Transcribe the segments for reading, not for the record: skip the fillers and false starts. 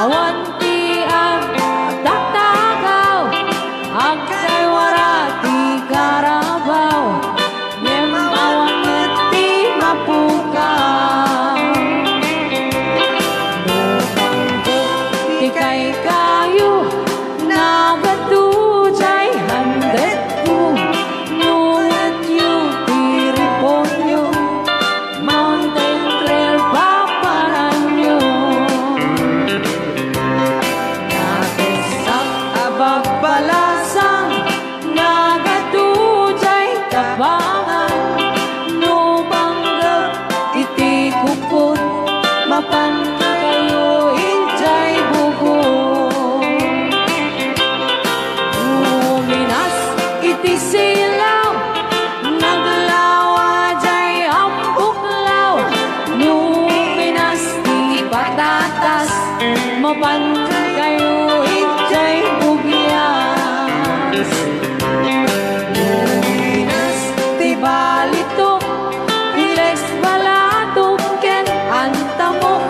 awan ti ang agtaktakaw, agkay warati karabaw, ngem awan ti mapukaw. No panggok ti kay kayo, nagatujay handet ko, nungat yu tiriponyo, mountain trail paparanyo. Natesak abag balasang, nagatujay tabangan, no banggag iti kupot, mapan kayo injay bukod. Uminas iti silaw, naglawa jay ambuklaw, numinas ti patatas, mapan kayo injay bugyas. Numinas ti balitok, pilex balatok ken antamok,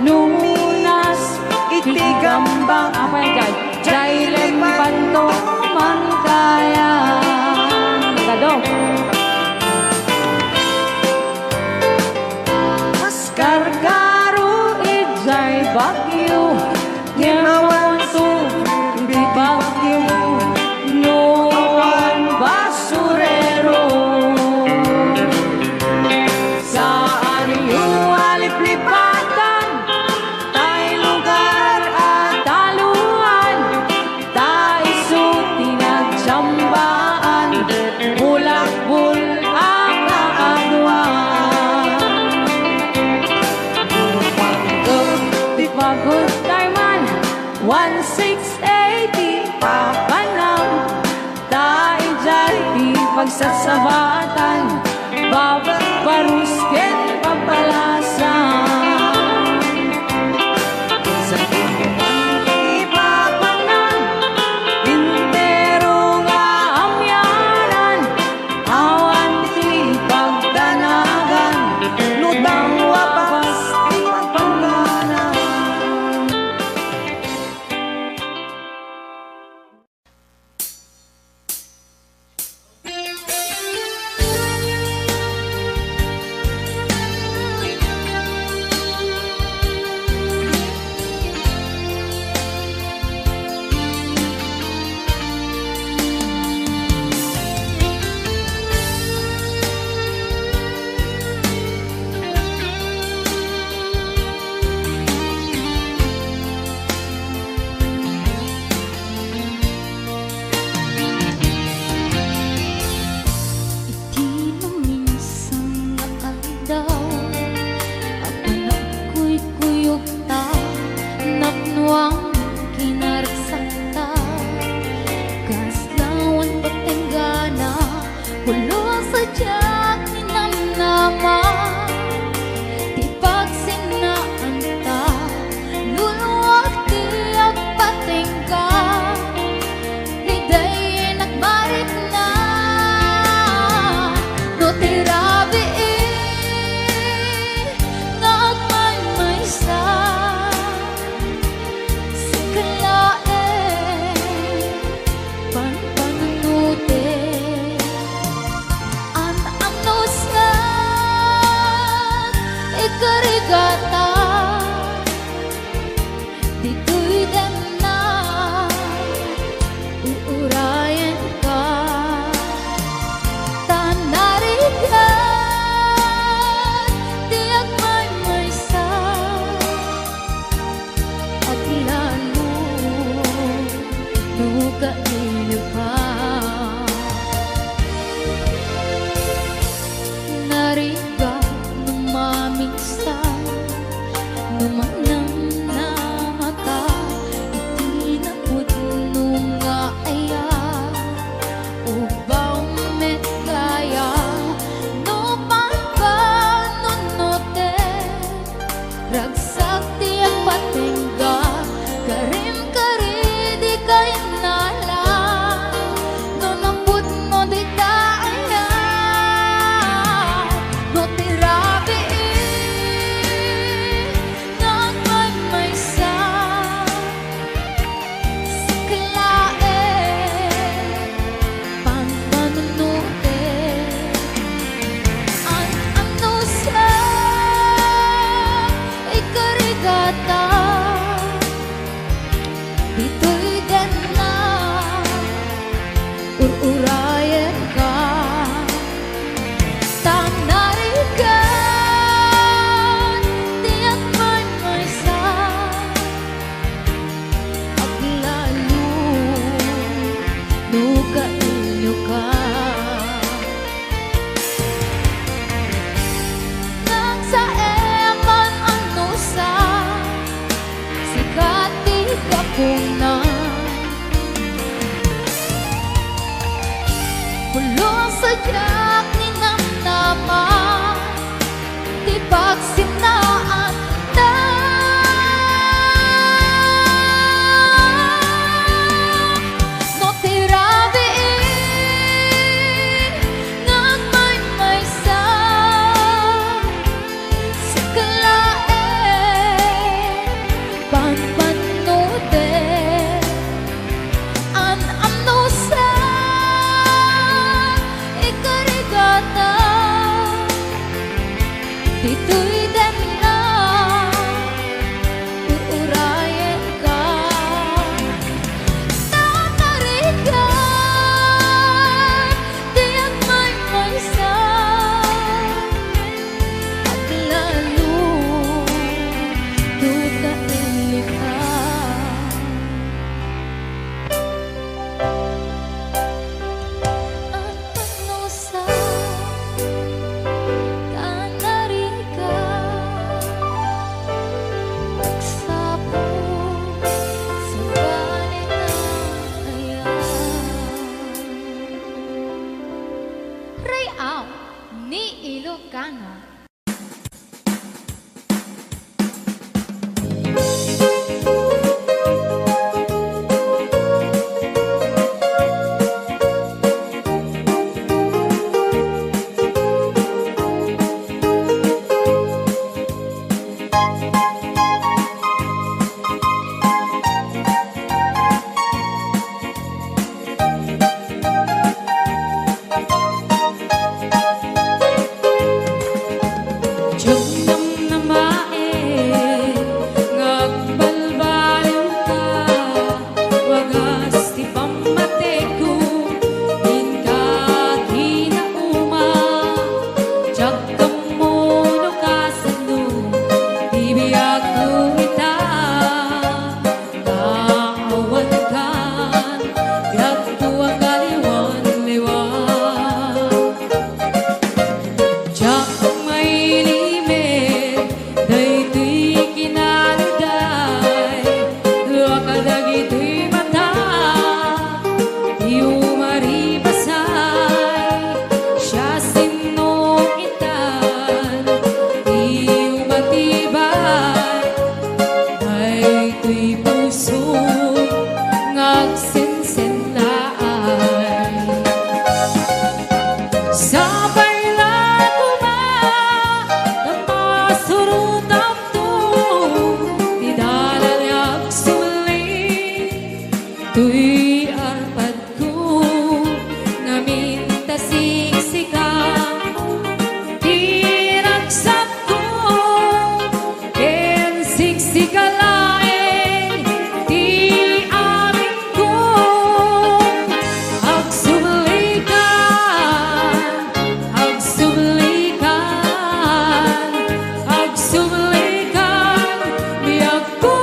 numinas iti gambang, apa yan dyan? Jay lempanto man kaya. Gado. Mas kargaro ijay bagyo, ngemawan to di bagyo, nuwan basurero. Saan yu aliplipatan, tay lugar at taluan, tay suti nagtsambaan, bulakbul ang kaagwan. Panggap di pagod tayman, 1680 papanam, tay jay di pagsasabatan, babak barusken papalasan. Sa tingkuman ipapanan, intero nga amyanan, awan ti pagdanagan, lutang wapas ti pagpangganan. Karim kari di kay nala kuna Pulong sadyak ni namnaman Di pagsinaan na No tirabiin Ngang may sa Sikalain Panpanutin An amno sa Ikarigata Dito'y din na Uurayin ka Nakarigan Di ang may sa At lalo Duda ilika Ang ano sa Tanarika Pagsapong sa banin na ayan Rayaw ni Ilocano Tuy arpad ko naminta siksikan Tinagsak ko ken siksikalain Di amin ko agsublikan Biyag ko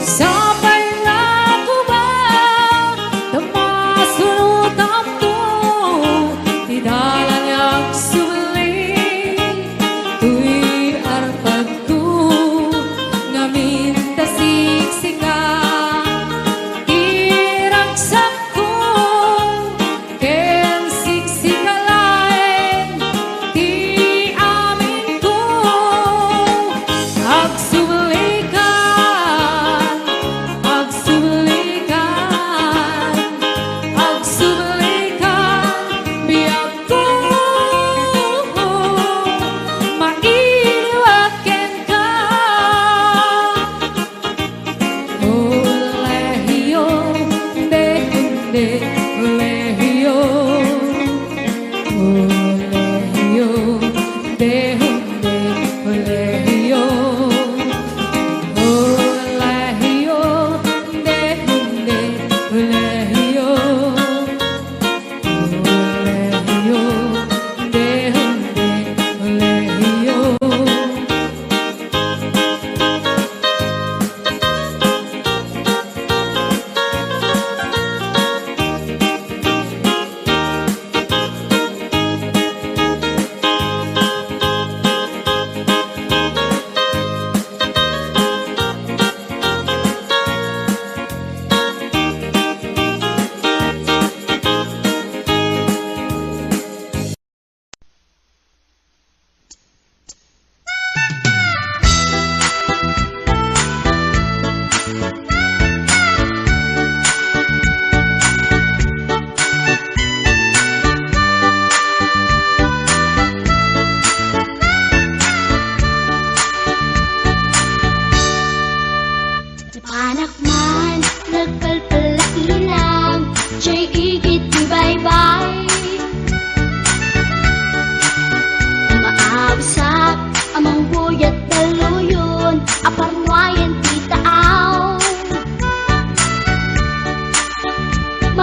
Sa pangako ba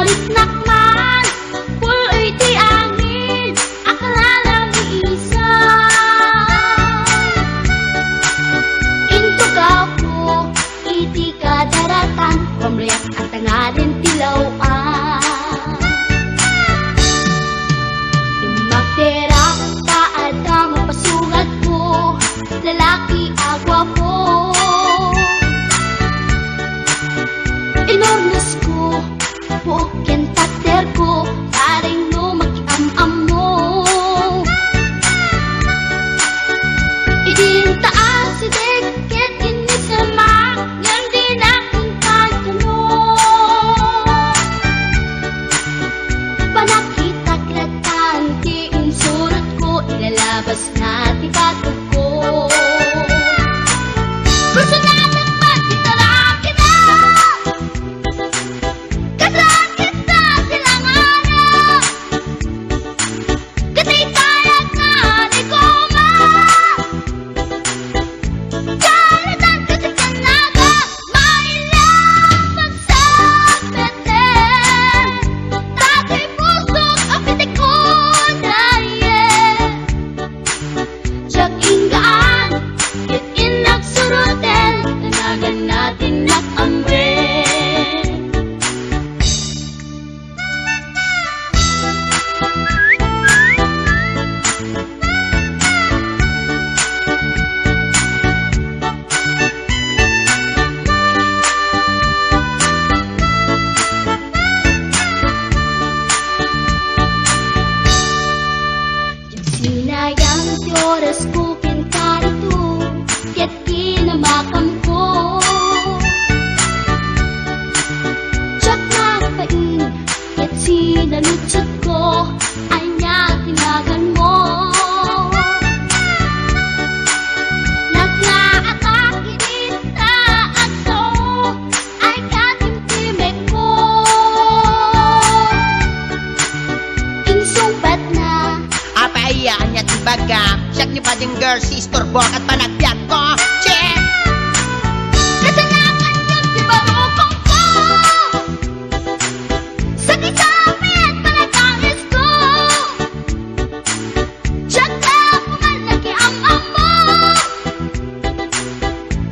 Balitnakman, puloy di angin, akala lang iisa. Intugaw ko, iti ka daratan, pamriyak at tangadin tilawaan. Magtera, taad ang mapasugat ko, lalaki agwa po. Inornos ko, bukin pater ko, taring no mag-am-am mo. Idin taas si deket inisamak, yan din aking kantuno. Panakita klatan, di insurot ko, ilalabas na tibatog ko. Gusto natin magtitaraki na, kasakit na silanganan. Katitayag na di ko ma, karatan kasi kanaga, mailang magsabeten. Dati pusok ang pitik ko dayen. Siyak inggaan, yun inagsuroten, tanagan natin nakamre. Sinayang ti oras ko kinkarito, ket kinamakam ko. Tsak nagpain, ket sinalutsot ko, anya tinagan mo. Naglaatake dita aso, ay katimtimek ko. Insumpat na, Apayaan niya tibaga, siyak ni Pading Girl, si Storbok at panagbiat ko. Check! kasalanan yun di barokong ko. Sa kisapit panagangis ko, tsaka kumal nakiamam mo.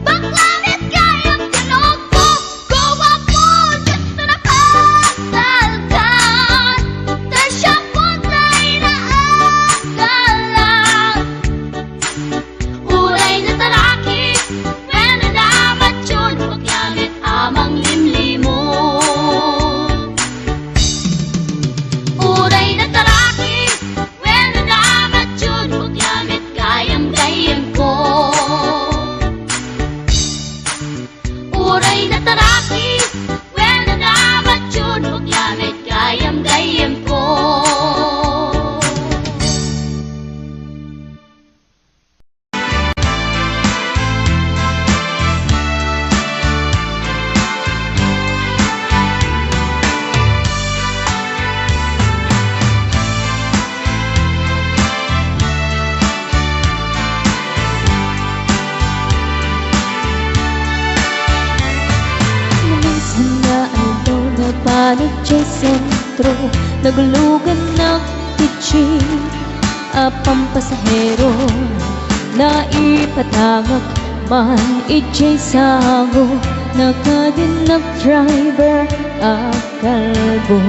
Baklamit kayang tinog ko, gawa po dito na pasalgan. Tasya po na inaagalan. Uray na taraki, when nadamat yun, paglamit amang limlimo. Uray na taraki, when nadamat yun, paglamit gayam-gayam ko. Uray na taraki, when nadamat yun, paglamit gayam-gayam ko. Minsan na ano na panig sa sentro, nagulugan ng kitchen, apang pasahero, na ipatangak man ijay sango, nakadin ng driver akalbo.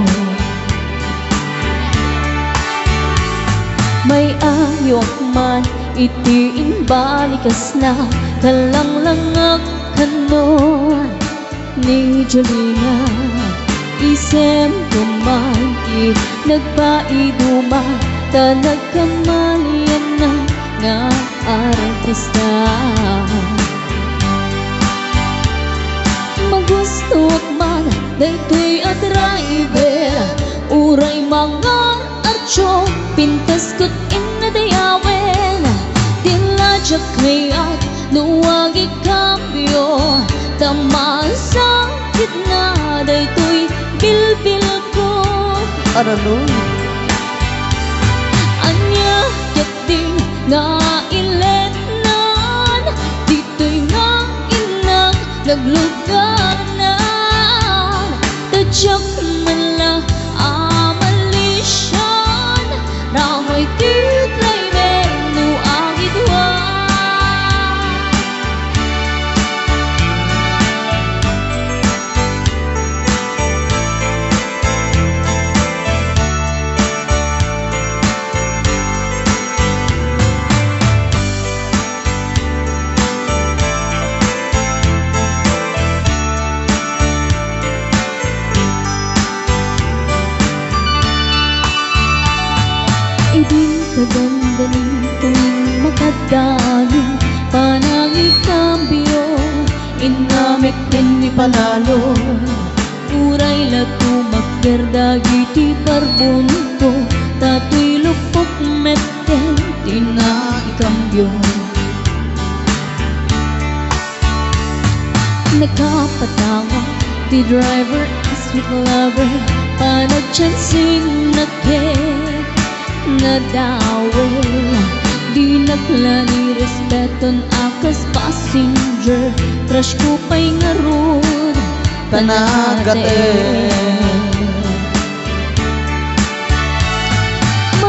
May ayok man itiin balikas na, kalanglang kanon ni Jolina. Isem kuman nagpaiduma, ta nagkamalian na nga artista. Magusto man daytoy a driver, uray mga archo, pintas kot inadayawen. Tila jakayat, nuwag ikambyo, tamaan sa gitna, daytoy bilbil ko. Araloy. Anya yating nga ilenan, dito'y nga inang nagluganan. Tadyak man lang kaganda ni tuwing makadalo. Panangin kambyo, inamit din ni palalo. Uray lato magkerdagi ti barbunto, tato'y lupok meten, tinaikambyo. Nagkapatawa, the driver is with lover, panagchansing nadawe. Di naklani respeton akas passenger, trash ko pa'y ngarod, Tanagate.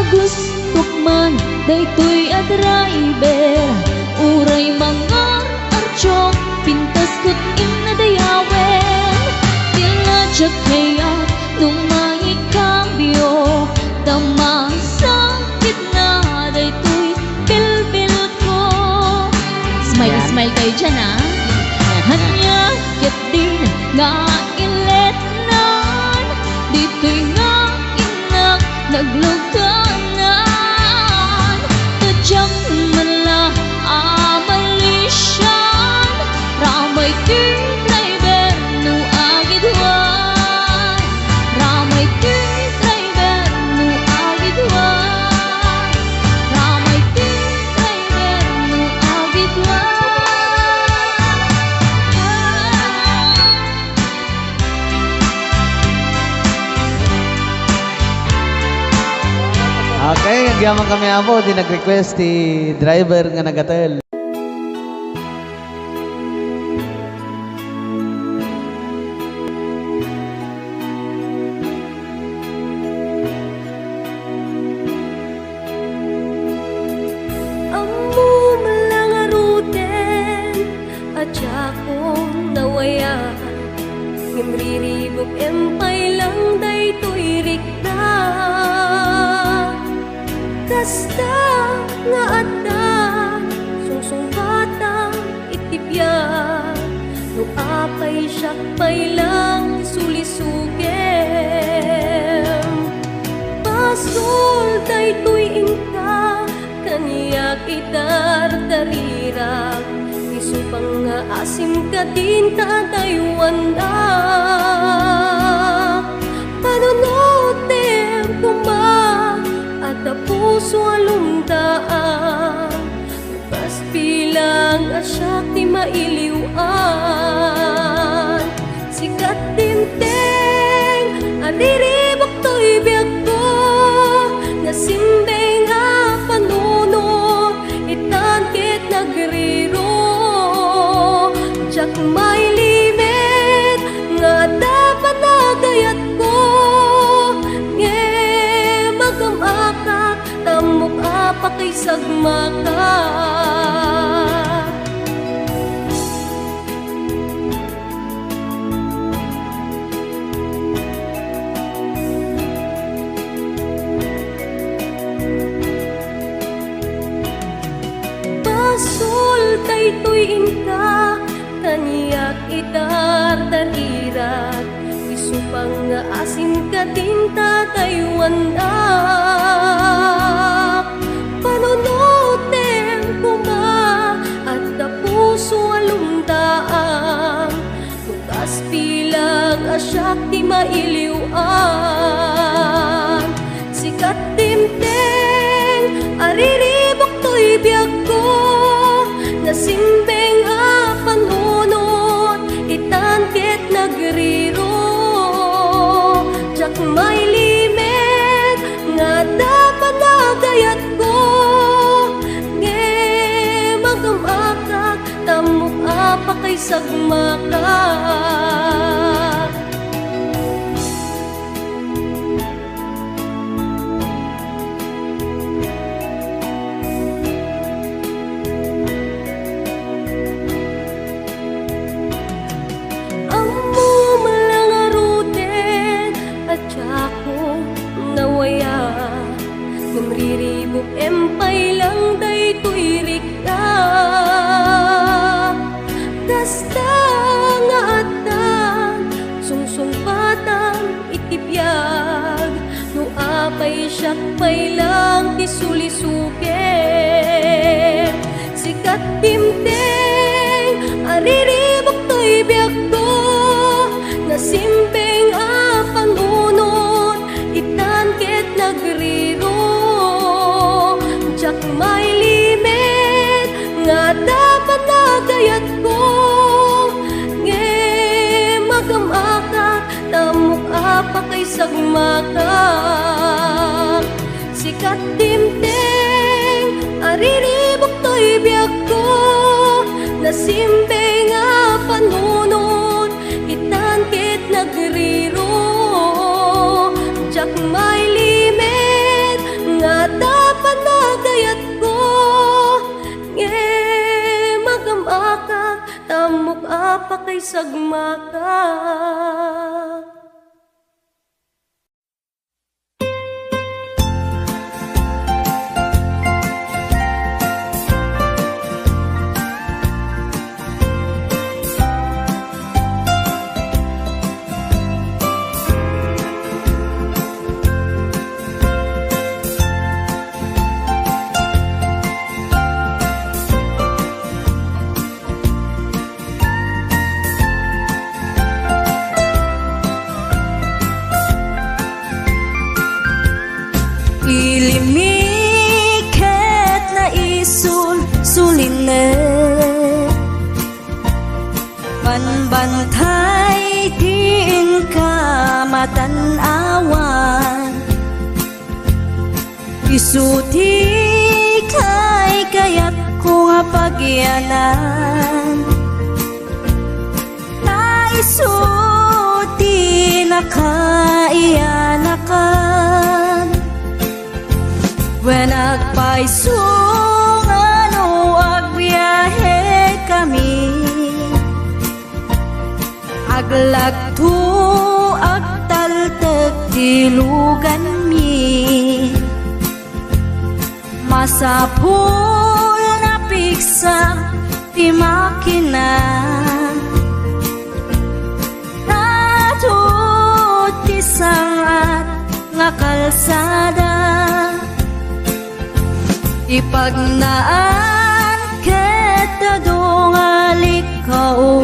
magustok man, daytoy a driver, uray mangar archok, pintas ko't inadayawen. Tila siya kaya nung may kambyo, tama sa gitna, daytoy bilbil ko. Smile, smile kayo dyan ah. Hanya kit din nga iletnan, dito'y nga inak nagluganan. Tadyang mala amalisyan, ramay ti driver no agidwan, ramay ti driver no agidwan, ramay ti driver no agidwan. Okay, nagyaman kami amo, di nag-request ti driver nga nagatel. Amo malangaruten at akong nawaya, ngimriribok empay lang daytoy rikta. Kasta nga adda sungsong batang itibya, no apay syakpay lang sulisugem. Pasol daytoy ingka, kaniyak idardarira, isupang nga asim ka din tatayuan na. Panunotem kumba at puso alumdaan, bukas bilang asyak ti mailiwan. Sikat tinteng adiribok to'y biyag ko, nasimbeng nga panuno, itangkit nagriro. Diyak may limit nga dapat nagayat ko, nge magamaka, tamok apa kay sagmaka. Pasol daytoy ingka, kaniyak idardarira, isupang nga asim ka din tatayuan na. Panunotem kuma at puso alumdaan, bukas bilang asyak ti mailiwan. Sikat timteng ariribok to'y biyag ko, nasimbeng a panunot, itangkit nagriro. Diyak may limit nga dapat nagayat ko, nge magamakak, tamok apa kay sagmaka. Ngimriribok empay lang daytoy rikta. Kasta nga adda sungsong batang itibiyag, no apay siya't pay lang ti sulisuke. Sikat timteng ariribok to'y biyak ko, nasimpeng panunot itan ket nagriro. Jak may limit nga dapat nagayat ko, nge magamaka tamok apa kay sagmaka. Sikat timteng ariribok to'y biyak ko, nasimbe nga panunot itan ket nagriro. Jak may limit nga dapat nagayat ko, nge magamaka tamok apa kay sagmaka. Ilimiket na sulsuline, panbantay din ka matanawan. Isuti kay kayat ko nga pagyanan, naisuti na kaiyanakan. When nagpaisong ano agbiyahe kami, aglagto agtaltag dilugan mi, masapul na piksa ti makina, natut ti sangat nga kalsada. Ipagnaan kita dongalik kao,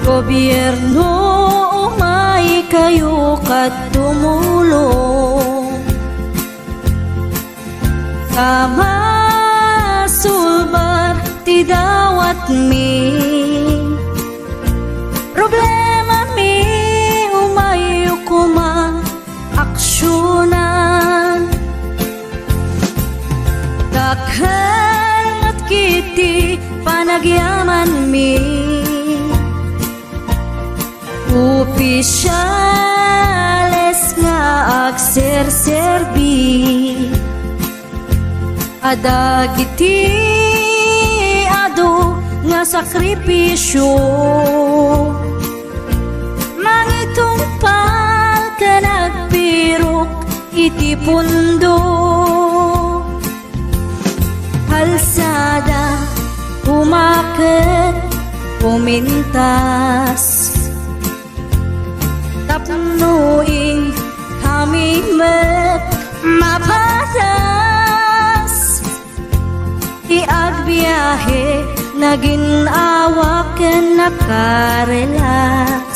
gobyerno umay kayo kat tumulong, sama sulbar ti dawat mi, problema mi umay kuma aksyonan. Dakhan at kiti panagyaman mi, opisyales nga agserserbi, adagiti ado nga sakripisyo, mangitumpal ka nagpirok iti pundo. Kalsada, umakit, pumintas, tapnuing kami mapatas. Iagbiyahe, naging awaken nakarelax.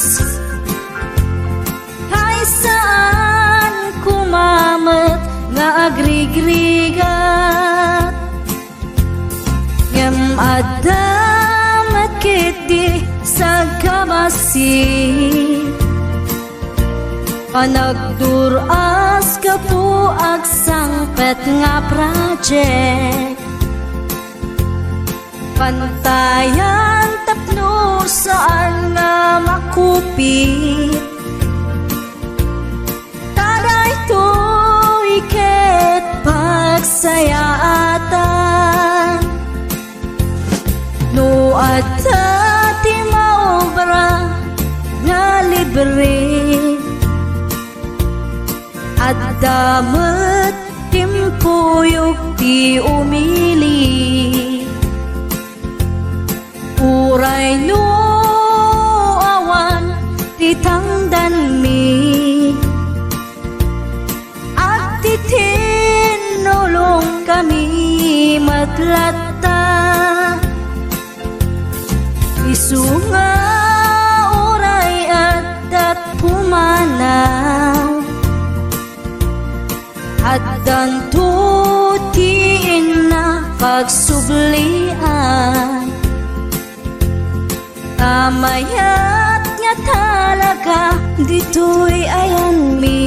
Ay saan kumamat nga agrigrigat, ngem adamat kiti sa kabasi, panagduras ka po agsangpet nga project, pantayan tapno saan nga makupit, taday to iket pagsayaatan. No adta ti maobra nga libre, at damat timpuyog ti umili, uray no awan ti tangdan mi, dito'y ayan mi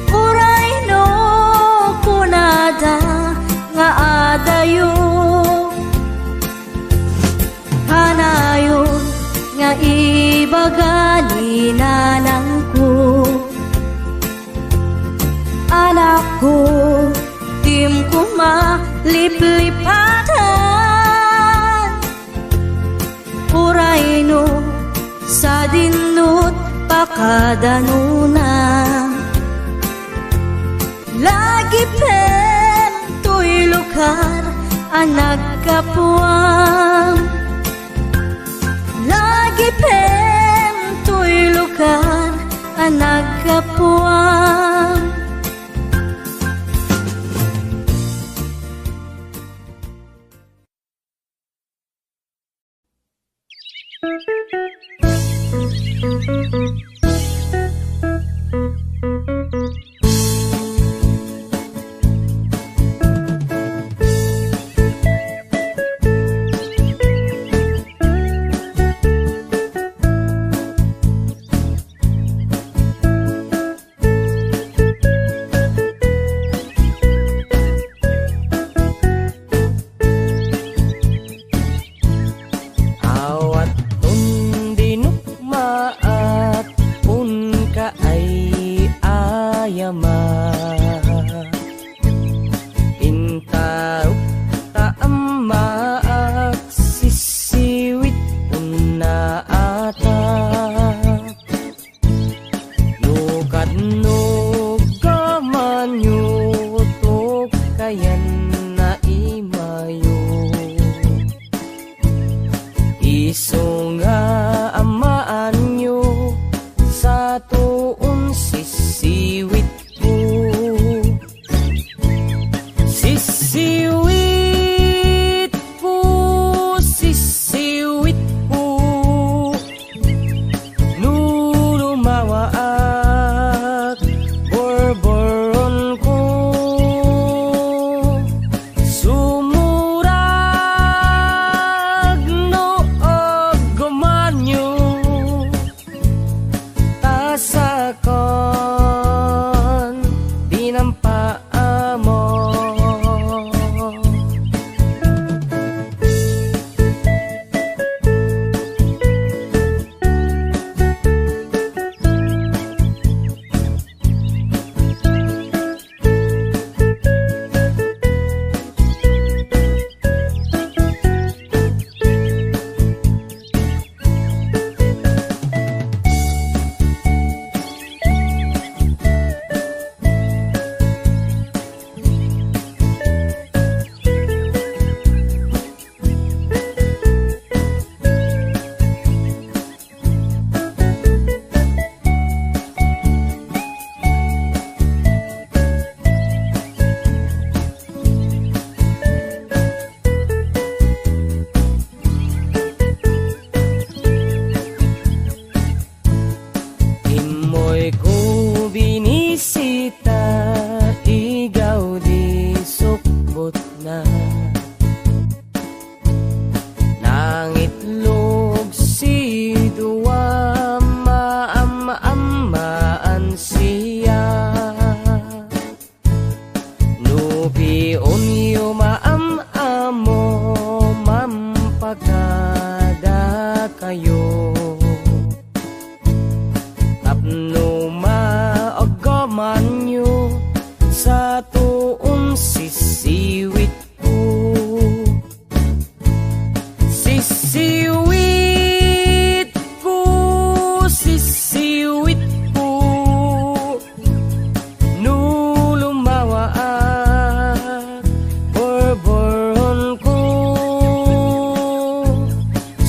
uray no kunada nga adayo kanayon nga ibagali nanang ko anak ko tim ko maliplipatan uray no sa dinut pakadanuna lagi pen to'y lugar ang nagkapuang lagi pen to'y lugar ang nagkapuang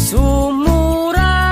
Sumura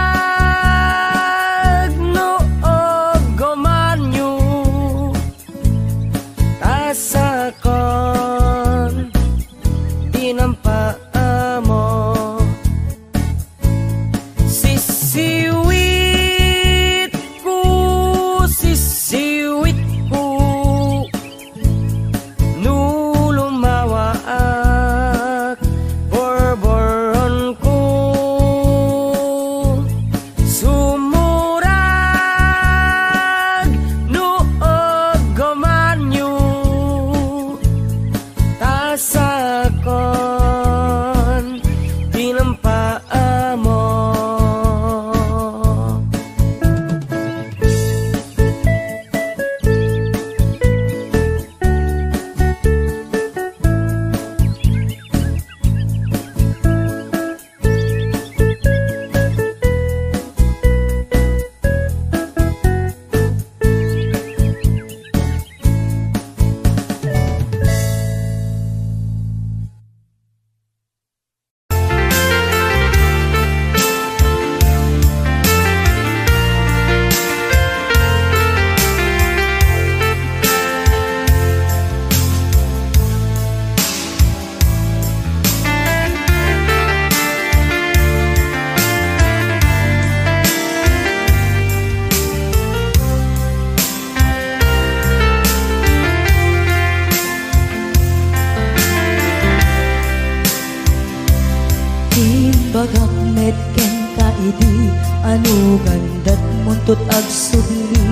bagak metken ka idi anu gandat muntut ag subli.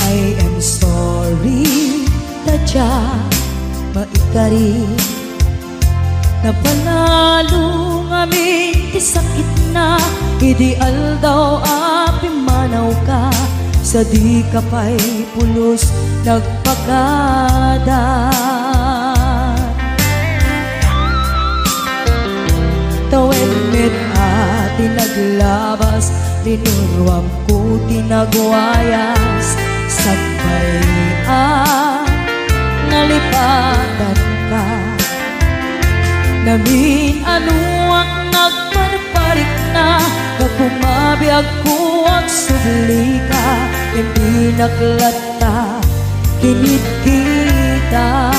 I am sorry tadya maikari na panalo ngamin isakit na ideal daw api manaw ka sa di ka pa'y pulos nagpagada. Tawid mit at tinaglabas tinuruam ko tinagwayas sagbayan nalipatan ka namin ano ang nagparparik na pagpumabiyag ko ang subli ka hindi naklata kinit kita.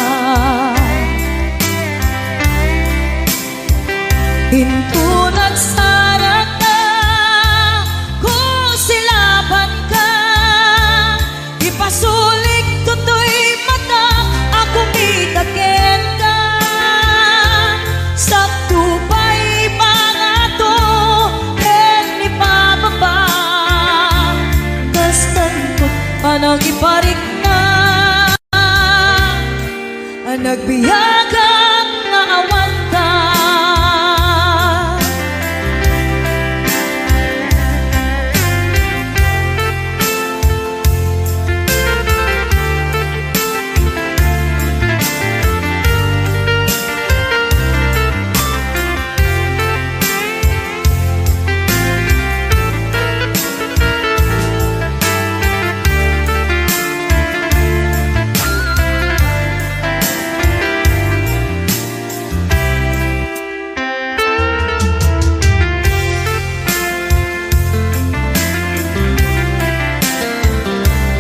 Hinto nagsara ka, kung silaban ka, ipasulik toto'y mata, ako mitakin ka. Sakto pa'y pangato, and ipababa, kastan ko panang iparik na, ang nagbiyagang naawan ka.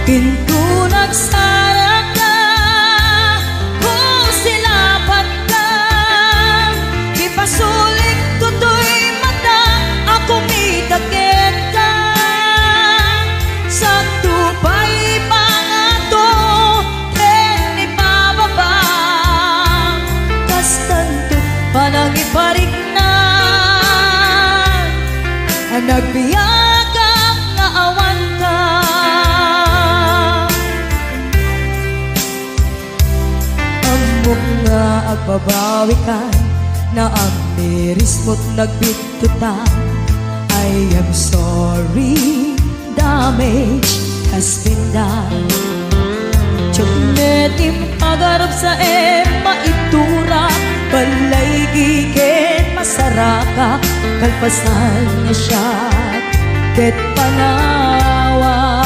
Hinto nagsara ka, kung silaban ka, ipasulik toto'y mata, ako mitakin ka. Sakto pa'y pangato, and ipababa, kastanto panang iparik na, ang nagbiyagang naawan ka. Nga agbabawi ka na ang miris mo't nagbitutan. I am sorry, damage has been done. Tiyagnetim agarap sa maitura, balay gigen masaraka, kalpasan niya siya ket panawan.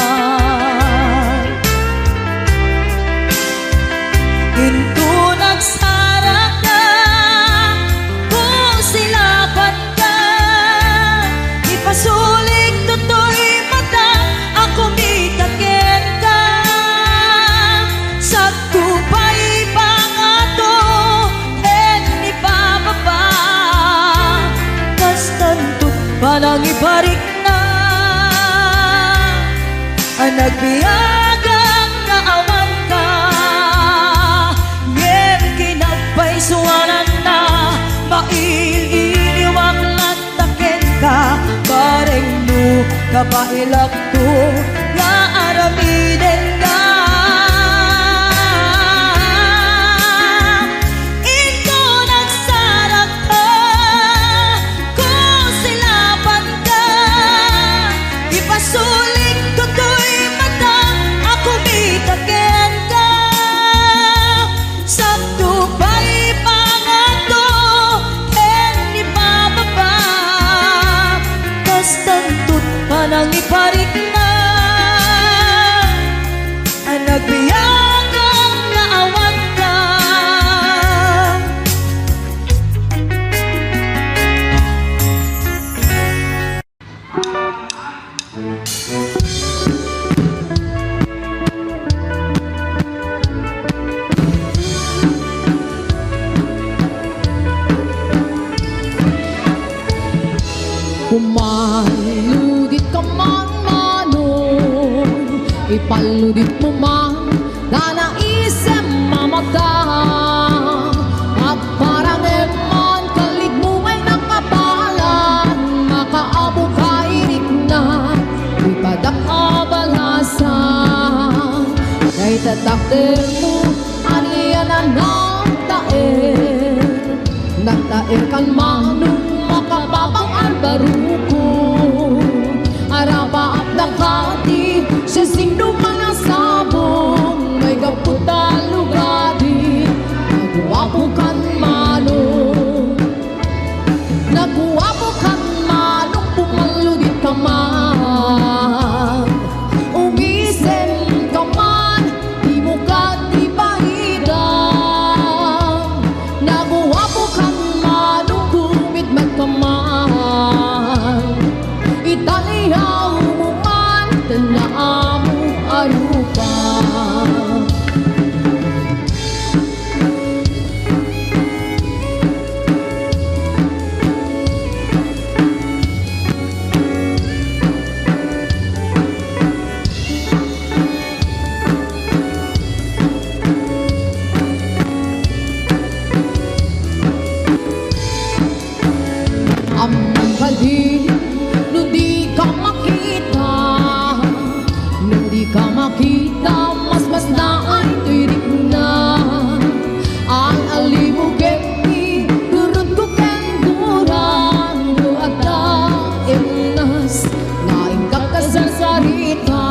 Hinto nagsara ka, kung silaban ka, ipasulik toto'y mata, ako mitakin ka. Sakto pa'y pangato, and ipababa, kastantot palang iparik na, ang nagbiyagang naawan ka. Suwanan na maililiwag lantakin ka, bareng mo kapailak to nga aramiden ka. Ito nagsarap ka, kung silaban ka, ipasulik toto'y mata, ako mitakin ka. Sakto pa'y pangato, and ipababa, kastantot panang iparik na, ang nagbiyagang naawan ka. Kumaludit ka man manon, ipaludit mo man na naisem mamatang. At parang eman kalig mo ay nakabala, bukairik na ipadak abalasa kay tatakder mo aniya na nagtaer kan manong makababang albaruko araba at nakati sa singdo mga sabong may kaputan lugadi nagwapo kan manong pumaludit ka man umisen ka man di mo ka di pahidan nagwapo kan manong kumitman ka man italiyaw mo man tanaa mo arupa. Makita mas na ay tirik na ang alibugin ni durut ko ken durang do ada imnas naing kakasasarita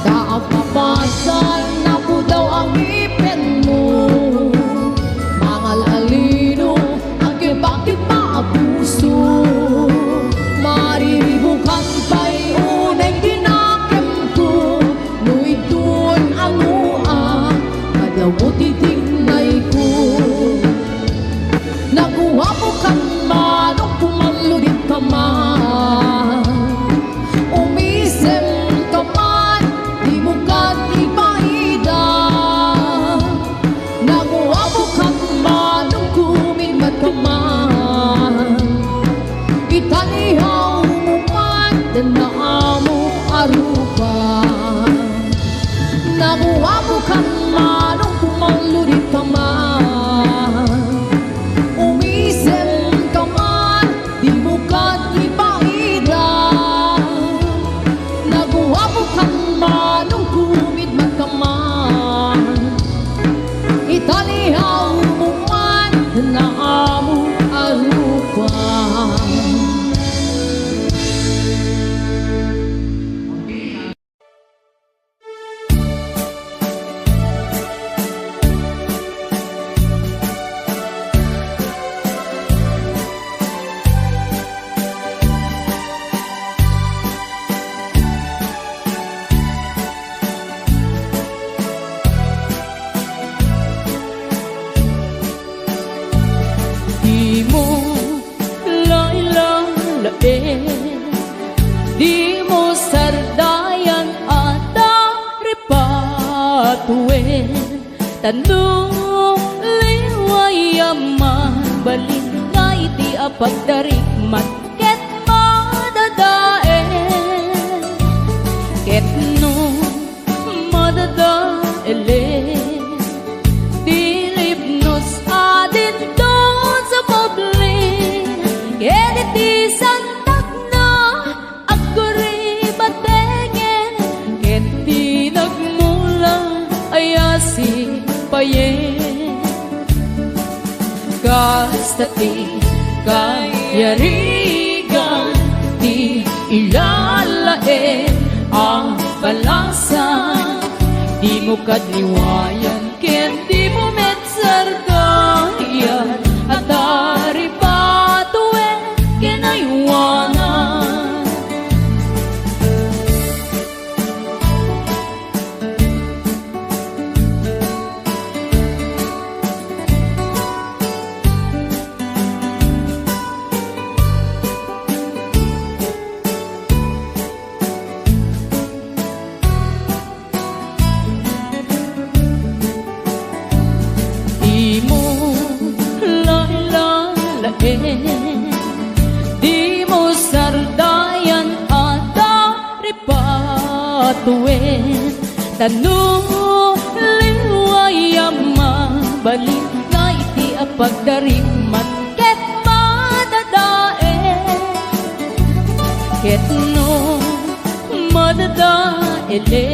kaapapasal na po daw ang ipin mo mangal alino ang bakit pa puso mariribukan pa'y unay titinay ko naguwapo kan manong pumaludit ka man umisem ka man di mo ka ipaida naguwapo kan manong kumitmat ka man italihaw mo man danaa mo arupa naguwapo kan manong pumaludit ka man umisem ka man di mo ka ipaida naguwapo kan manong kumitman ka man italihaw mo man na amo arupa. Di mo sardayan at aripatuin tanong liwayaman balin nga iti apagdarikmat ket madadaen ket no madadaelen dilipnos adin doon sa publik ket iti kastati kayarigan di ilalain ang balasa di mo kadliwayan ken di mo metsardayan at aripatuin kinaywanan di mo sardayan at aripatuin tanong liwayaman balin nga iti apagdarikmat ket madadaen Ket no madadaele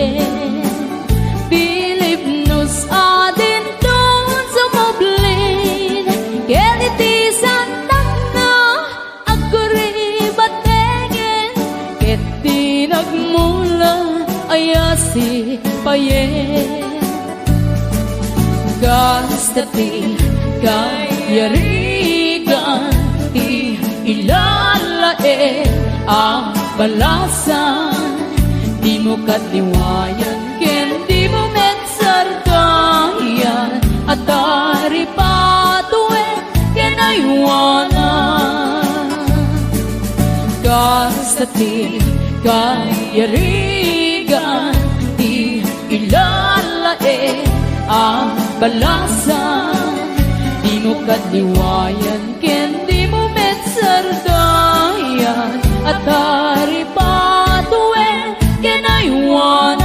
Bilib nos adin doon sa mablin Kelitisan na agkuribatengin Ket di nagmula ayasi payen Gastati kayarigan Di ilalae ang balasan Di mo katliwayan ken di mo mensargayan At dari patuwe ken aywanan Gastati kayarigan Di ilalae ang balasan Di mo katliwayan ken di mo mensargayan At dari patuwe ken aywanan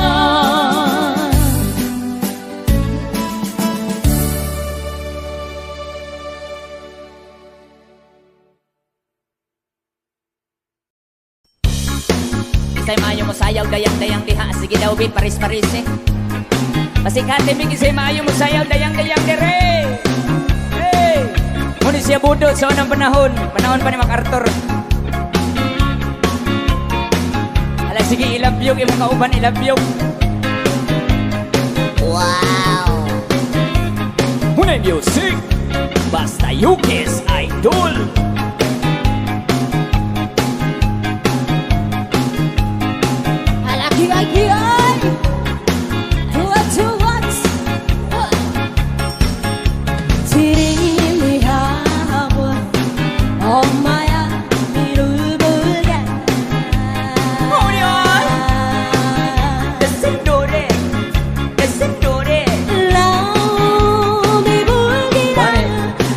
Isay maayo mo sayaw dayang-dayang diha sige daw bin paris-paris eh Pasikate mi kisay maayo mo sayaw dayang-dayang dire Hey Muni siya budot sa unang panahon pa ni MacArthur Ala sige ilabyog imong kauban ilabyog Wow! Muna music Basta Yukis Idol Alaki-aki-ay Tuwat-tuwat Tirilihawa Omaya Mirubuga Murion Descendore Lau Mibulgira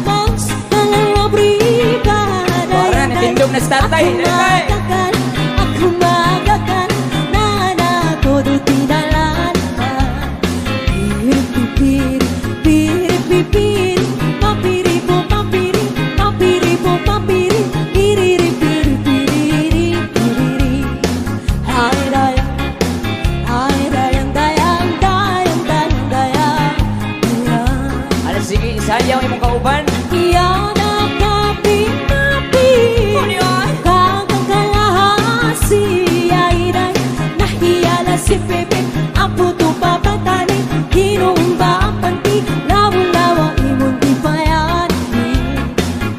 Mons Kalalabribada Para natindog na statay Aku magakan Nana kodo tinalan Piri piri piri Papiri po papiri Papiri po papiri Piriri piri piriri piriri Hai dayang Hai dayang dayang dayang dayang dayang Ala sige isayaw imong kauban Iyaw na kapi-kapi Kagang kalahasi Airay Nahiyala si Pepe Apo to papatani Hinumba ang panti Lawa-lawa imong di payani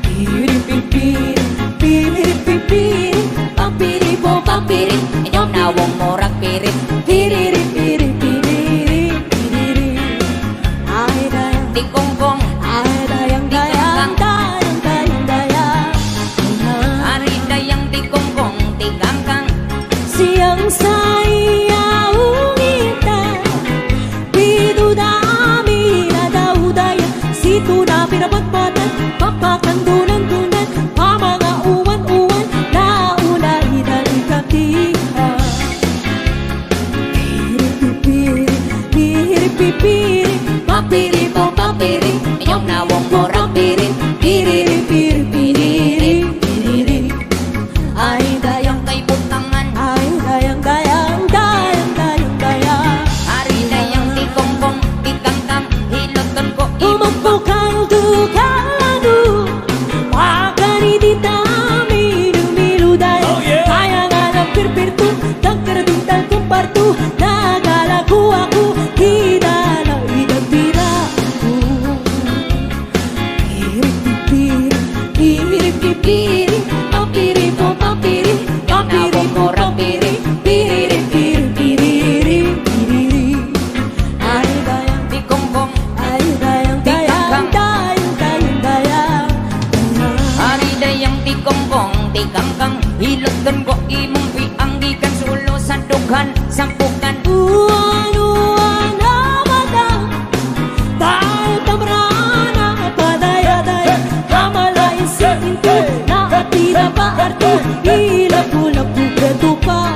Piri-piri Piri-piri Papiri po papiri Inyong nawong morag pirit Piriri-piri-piriri Piriri Ay dayang Di kongkong Ay dayang dayang dayang dayang dayang Ari dayang di kongkong di kangkang Siyang sayaw ngita Bidu dami na daw daya Sito na pinapatpatan Papakandunan-dunan Pamanga uwan-uwan Nauna inalikamtihan Piri-piri Papiri po papiri Inyong nawong morag pirit Piriri-piri-piriri Piriri Ay dayang Kay butangan Ay dayang dayang dayang dayang dayang Ari dayang di kongkong di kangkang Hiloton ko Umagpukang dukalado Wakani di tami Dumilu dayang Kaya nga ng pirpirtu Tagkarabintal kumpartu Nagalaku ako Hidala idagpira Piri-piri Papiri po papiri Papiri po papiri Piri-piri-piriri Piriri Ay dayang di kongkong Ay dayang dayang dayang dayang dayang Ari dayang di kongkong di kangkang Hiloton ko imong pianggikan Sulo sa dughan sampukan Uwan-uwan na mata Dahil tamrana Padaya-daya Kamalay sa pinto Nakatira pa arto Hilap-hulap Bugreto pa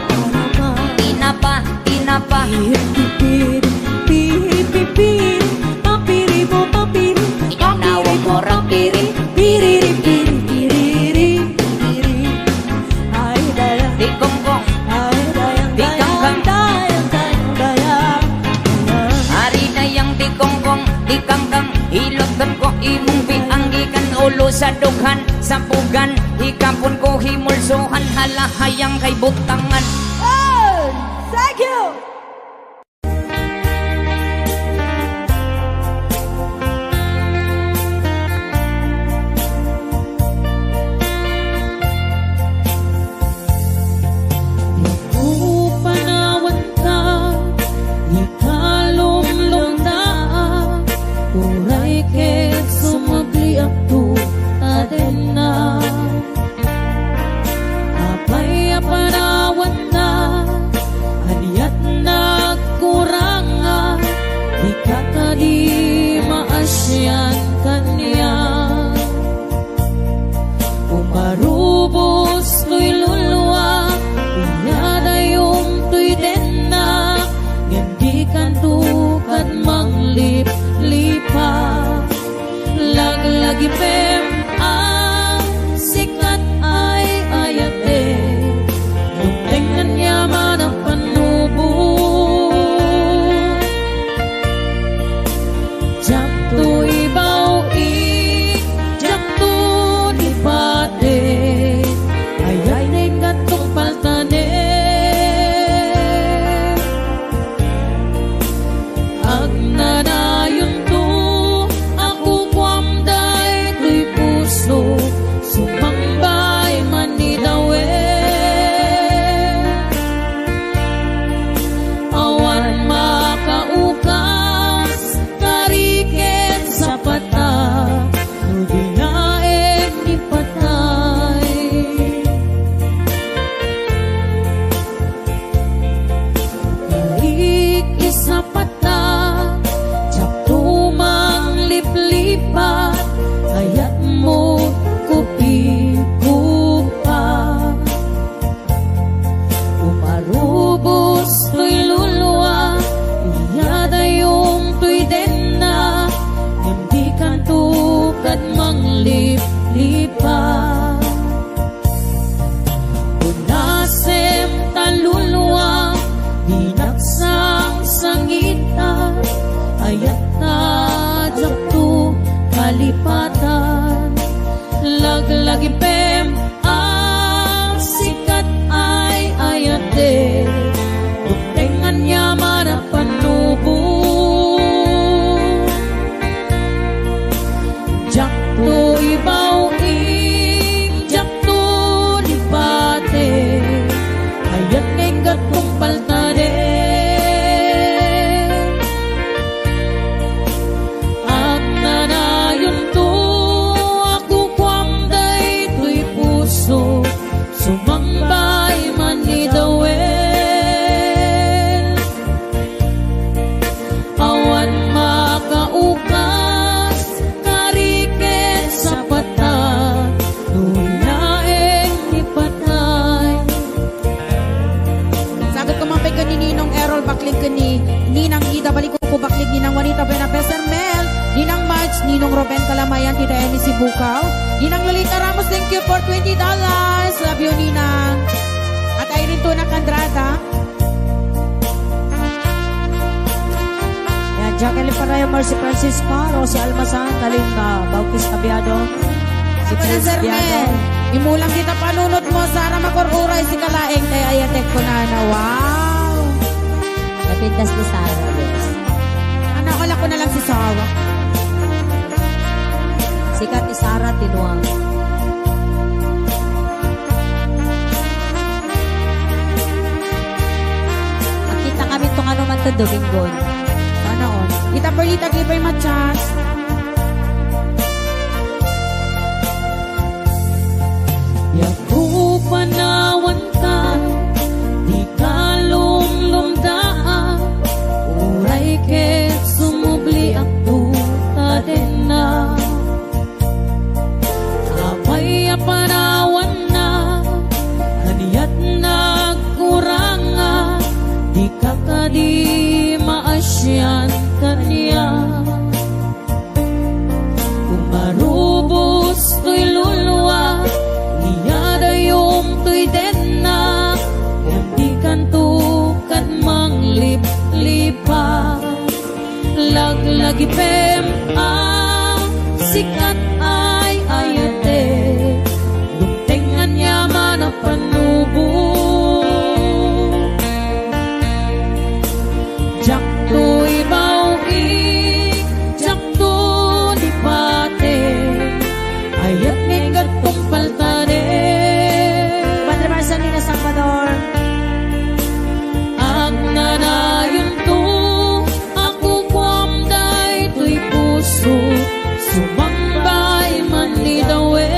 Tinapa Piri-piri Piri-piri Papiri po papiri Inyong nawong morag pirit Piriri-piri-piriri Piriri Ay dayang di kongkong, Dayang, di kangkang, dayang, dayang, dayang. ari dayang di kongkong, di kangkang, ilotan ko imong bianggikan ulo sa dughan, sa pugan, hikapon ko himulsuhan, halahayang kay butangan. Oh, thank you. Upanawan ka, ikalumlum na, uray ket sumagli ako taden na. Apay apanawan na, aniyat na kuranga, di kakadi maasyan kanya. Umarubos ko'y luluwa, inyada yung tuy den na, ngandi kantukan manglip-lipa. Laglagi pem ang sikat ay ayate, nung tingnan niya man ang panubo. Diyak to ibaw diyak to di pate, ayay na'y katong paltane. Agnanayon to, ako kwamday to'y puso, sumambay man ni dawe. Awan makaukas, kariket sa pata, nubinaen ni patay. Karik isa pata, tiyak tumang liplipat, ayat mo kupi-kupa. Umarubos to'y luluwa, iyada yung to'y den na, hindi kantukad manglip-lipa. Unasem taluluwa, dinaksang sangita, ayat na diyak to kalipatan. Laglagi pem ang sikat ay ayate, buktengan niya man ang panubo. Diyak to ibaw diyak to lipate, ayat nga'y gatong paltade. Ang nanayon to, ako kwamday to'y puso, sumambay man ni dawel. Awan makaukas, kariket sa pata, nunaeng ni patay. Sagot ko mapay ka ni Ninong Errol, baklig ka ni Ninang Ida, balik ko baklig Ninang Juanita Benapeser Mel, Ninang March, Ninong Ruben Kalamayan, Tita Emi Sibukaw, Ninang Lolita Ramos, thank you for $20. Love you, Ninang. At Irene Tuna Candrada. Yan, Jacqueline Parayo, Marcy Francisco, Rosie Almasan, Kalinga, Bautista Biado, si Prince Sir Biado. Mel, imulang kita panunot mo, Sara Makoruray, si Kalaeng, kay Ayatek ko na. Wow. Kapintas ni Sarah, yes. Anak ko na lang si Sawa. Sikat ni Sarah Tinuang. Nakita kami itong ano man ito, Domingon. Sana on. Tita Perlita, give very much chance. Yaku panawan ka, di ka lumlumdaan, uray ket sumubli ako taden na. Apay apanawan na, haniyat nagkuranga, di ka kadi maasyan kanya. Umarubos to'y luluwa, iyada yung to'y den na, lagipem ang sikat ay ayate, lumtengan yaman ang panubo. Jakto ibawi, jakto lipate, ayat negat kumpaltane. Padre Marcelina Salvador. Ang nanayon to, ako kwamday to'y puso, sumambay man ni dawe.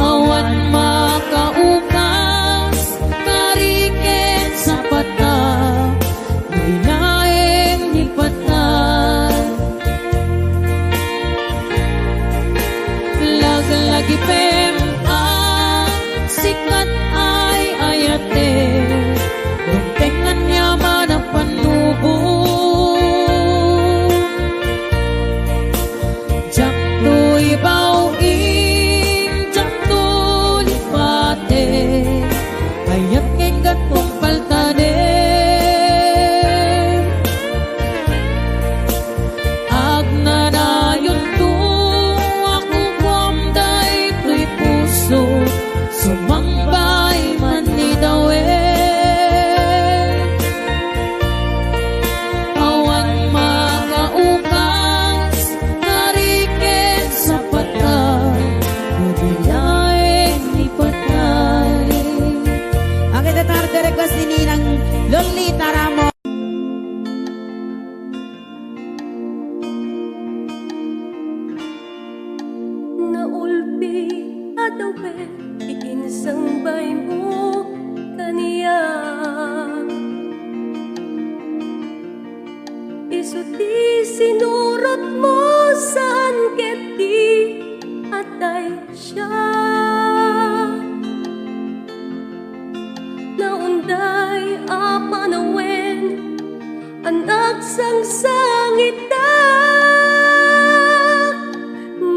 Awan makaupas, kariken sa pata, di naeng ni patay. Lagi pem ang sikat ay ayate, lumtengan yaman ang panubo. Jakto ibawing, jakto lipate, ayat kengat kumpaltane. Agnanayon to, ako kwamday to'y puso, sumambay man ni dawe. Awan makaukas, kariken sa patay, budilaeng ni patay. Ang itatarte request ni Ninang Lolita Ramos. Naulpi at awe, iinsambay mo kaniya. Isuti sinurot mo saan keti atay siya. Naunday apanawen, anak sang sangita.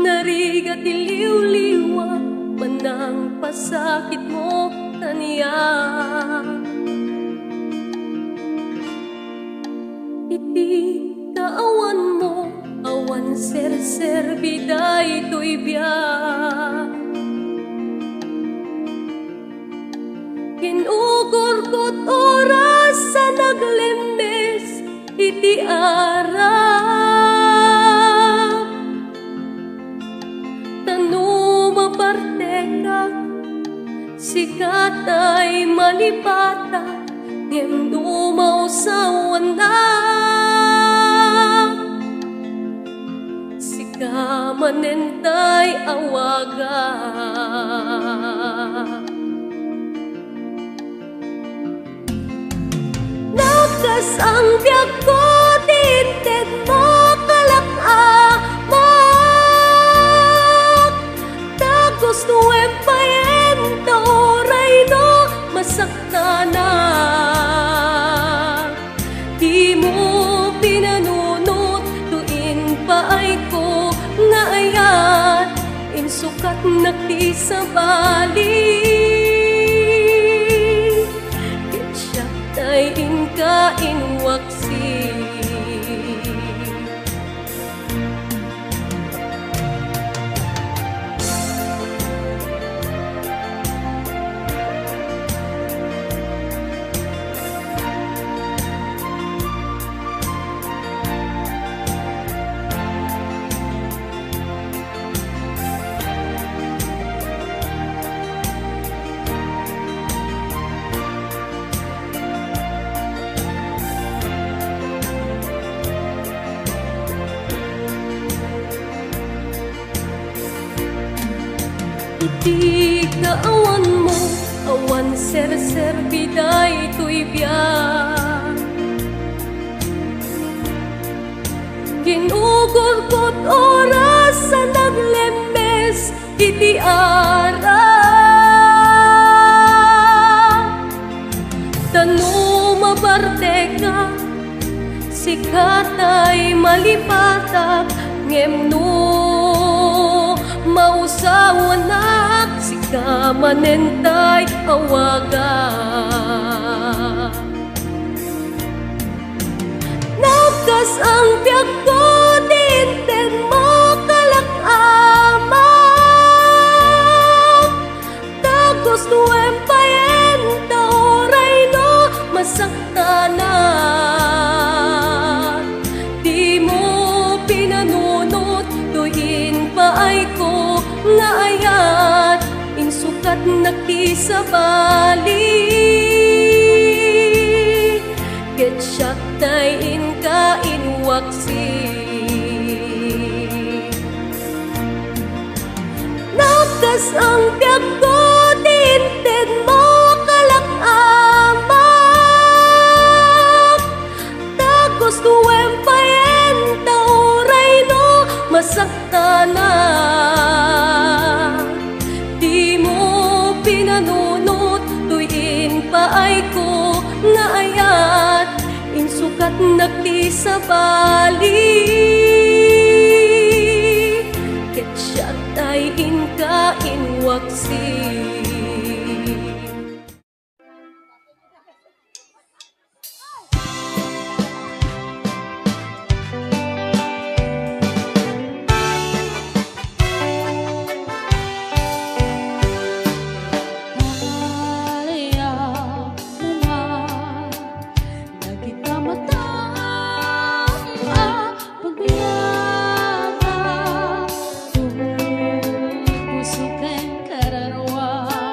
Narigat iliw-liwa, manang pasakit mo taniya. Iti kaawan mo, awan ser-ser biday to'y biyak. Kinugurkot oras sa naglembes, iti arap. Tanuma parteka, sikat ay malipata, ngem dumaw sa wanak. Sika manentay awaga. Nakas ang biyak ko, tinted mo kalak-amak. Tagos nuwem payento, rayno masakta na. Di mo pinanunot, tuin paay ko nga ayan, insukat nakti sa bali. Ketsyap tay inka inwaksi. Iti kaawan mo, awan ser-ser biday to'y biyak. Ginugurkot oras sa naglembes, iti arap. Tanuma bardeka, sikat ay malipatag, ngem no mausawanak, sika manentay awaga. Naukas ang tiyak ko, tintin mo kalakamak. Tagos tuwem payenta oray no masaktanan. Di mo pinanunot, tuyin pa ay ko nga ayat, insukat nakisabali. Ketsyat tay inka inwaksi. Nakas ang tiyak ko, tintin mo kalakamak. Tagos tuwem payenta oray no masaktanan. Di mo pinanunot, tuyin pa ay ko nga ayat, insukat nakisabali. Ketsyat ay inka inwaksi. Puso kang kararawa.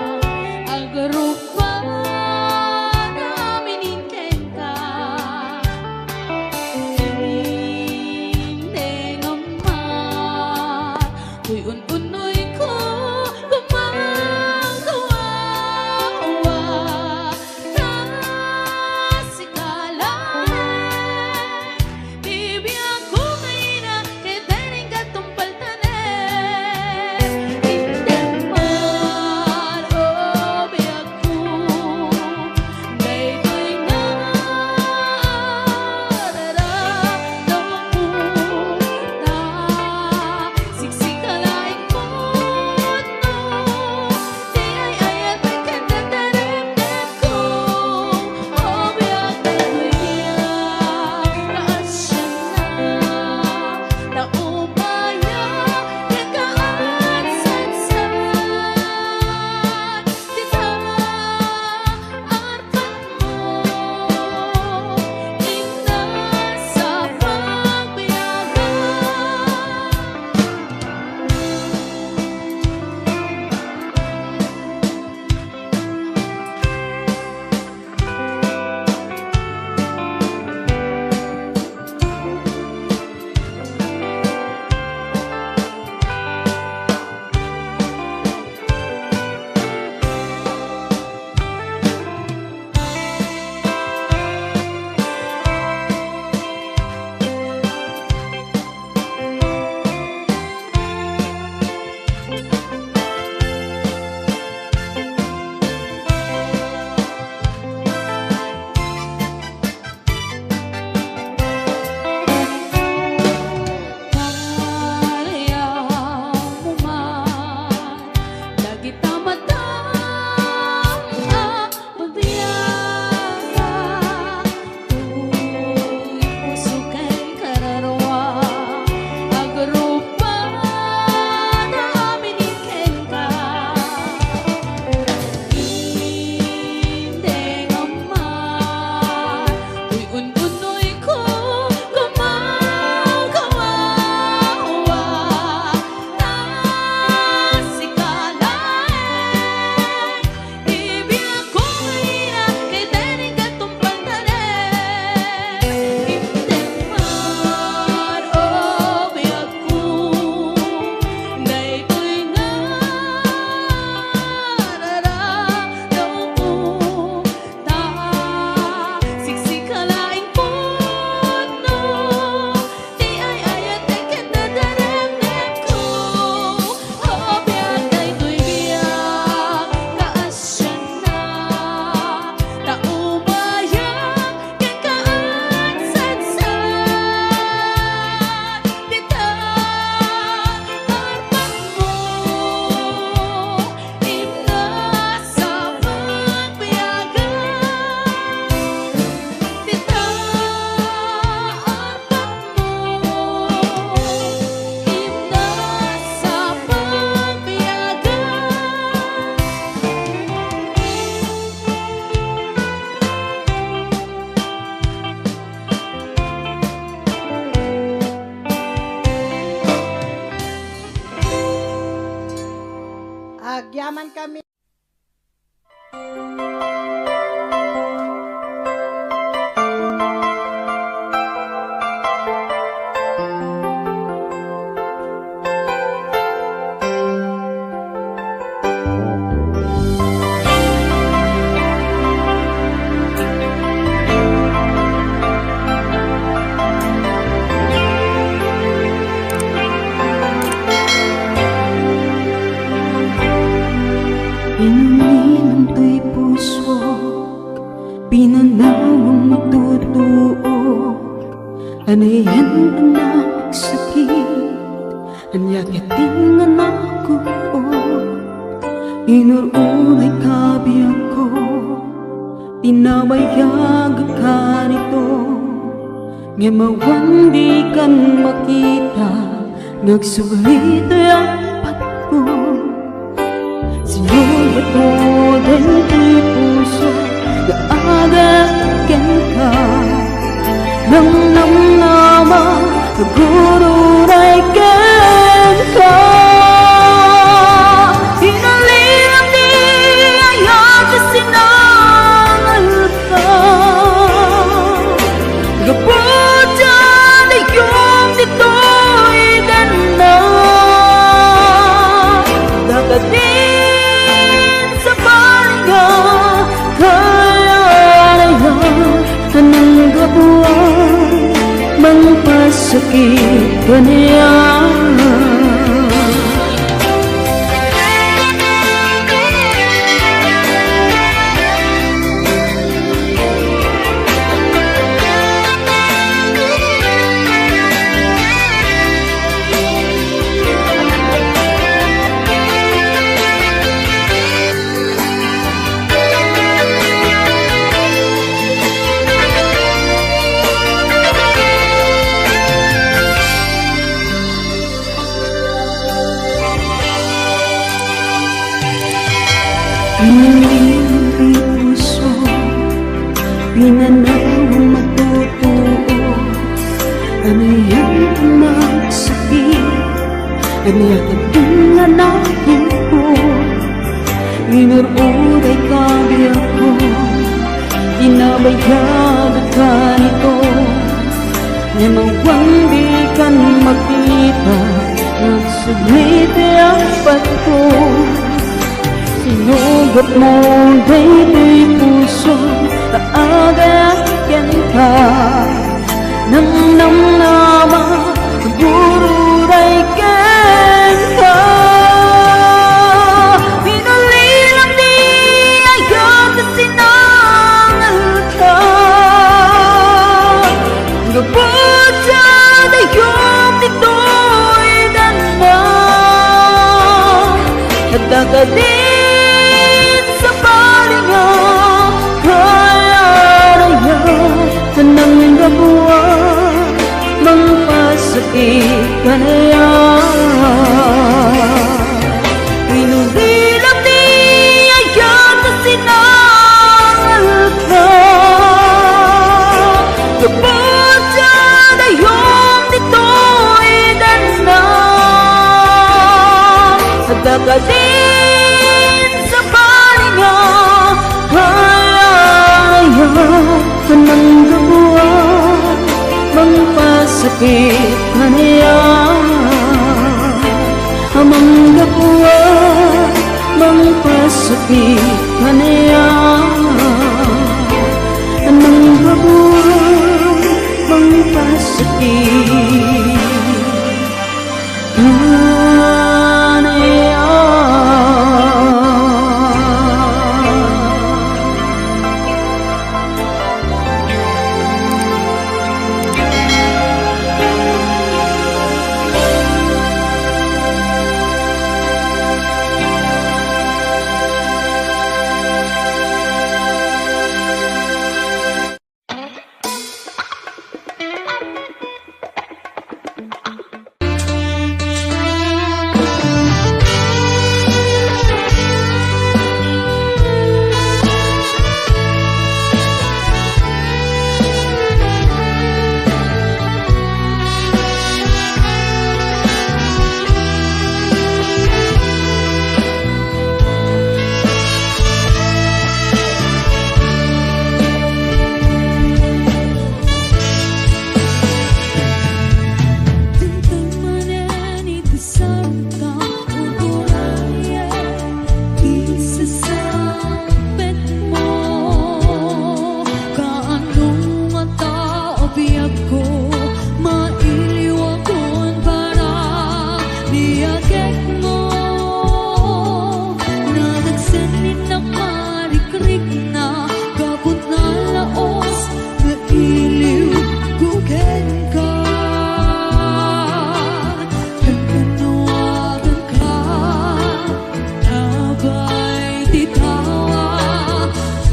Inumin to'y puso, pinanawang matutuok. Anayan anak sakit, anyayating anak ko. Inururay kabi ako, tinabayag ka nito. Ngemawan di kan makita, nagsulit ang patko. Sinuyat mo dahil puso na agakin ka. Nang namnama, nagururay ken ka. Hinalim di ayat na sinangal ka. Gabot dyan ay yung dito'y ganda. Dapat din sa baliga, kaya na yan anong gabuan, magpasakit ka niya. Inumin ang puso, pinanawang matutuo. Anayan anak sakit, anayan ang anakin ko. Inururay kabi ako, tinabayag ka nito. Ngemawan di kan makita, nagsuglit ang patko. Sinugot mo da'y puso na agakin ka. Nang namnama, nagururay ken ka. Pinulilang di ayat na sinangal ka. Gabot dyan ay yung dito'y ganda. Nagdaka din sa palinga, kaya na yan anang gabuan, magpasakit ka na yan. Pinulilang di ayat na sinangal ka. Gabot dyan ay yung dito'y ganda. Nagdaka din sa palinga, kaya yan anang gabuan, magpasakit ka niya. Amang gabuan, magpasakit ka niya. Anang gabuan, magpasakit ka niya.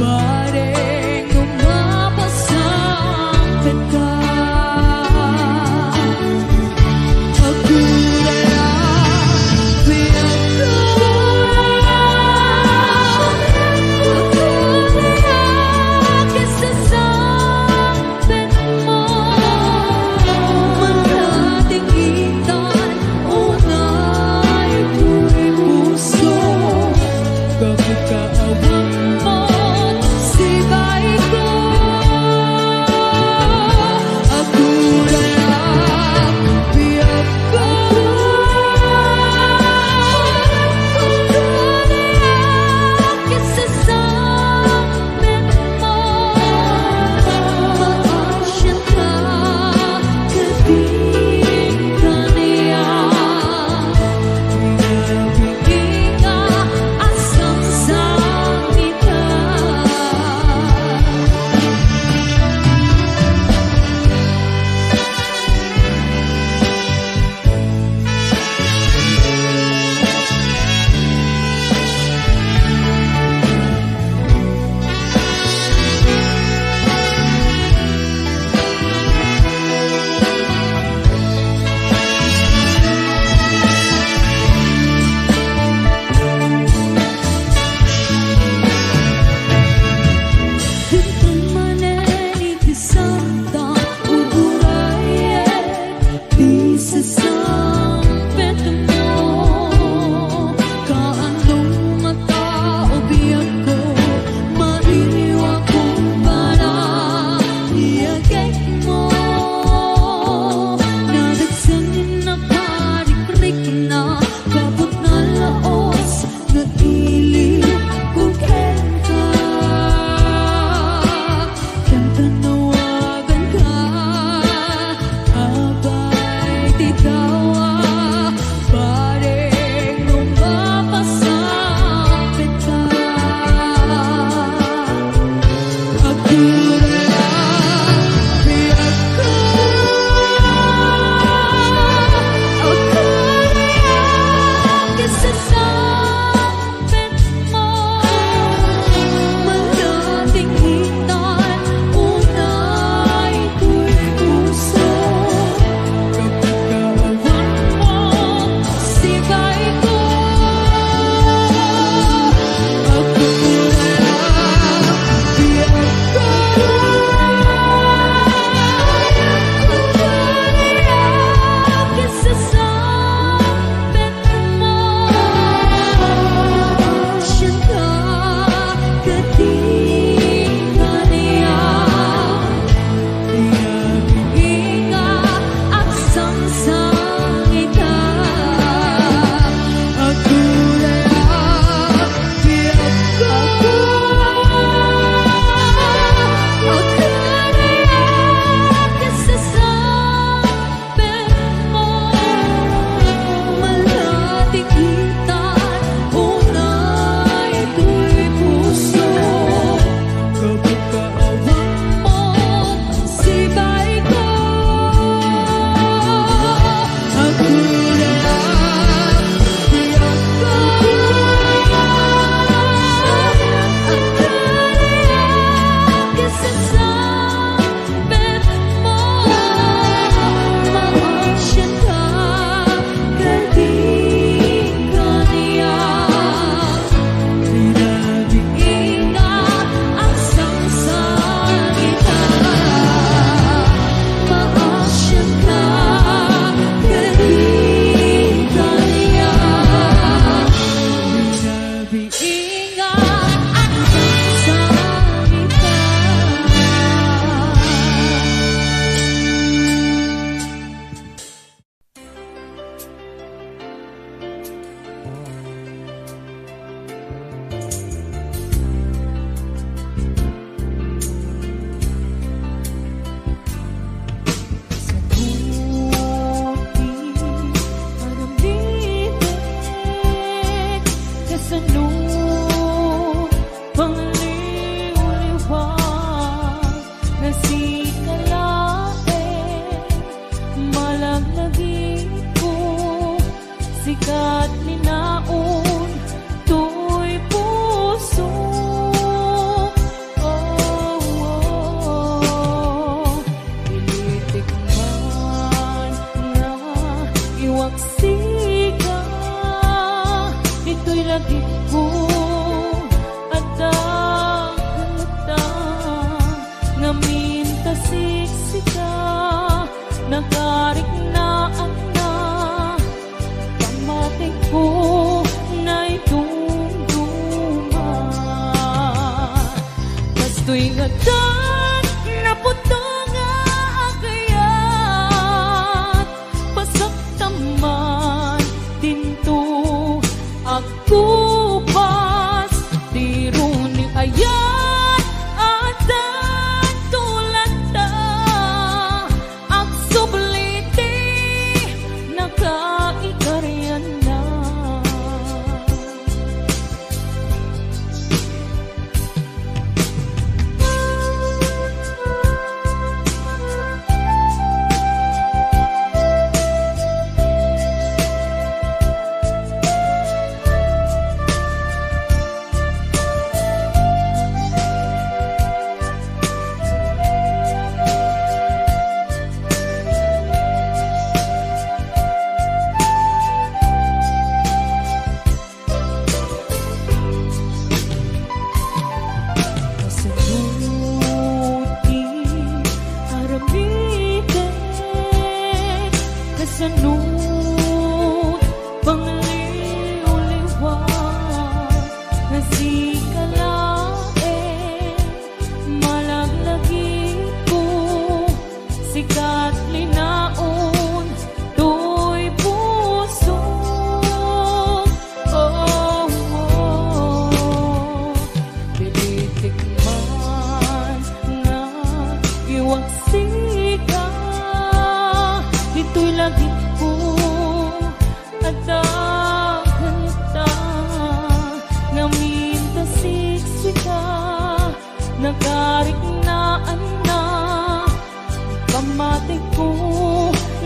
Pareng umapasang peka. Aku rela Kastoy nga tan naputo nga agayat pasaktaman dinto agkupas tiro ni ayat atan tulad ta agsubliti nakaikaryan na. Kasanuti aramide kasanut pangliw-liwat nasikalae malaglagit ko sikat linaon to'y puso. Oh, pilitik man nga iwagsika ito'y lagit ko at daganita ngaminta siksika nagarik na ana kamatay ko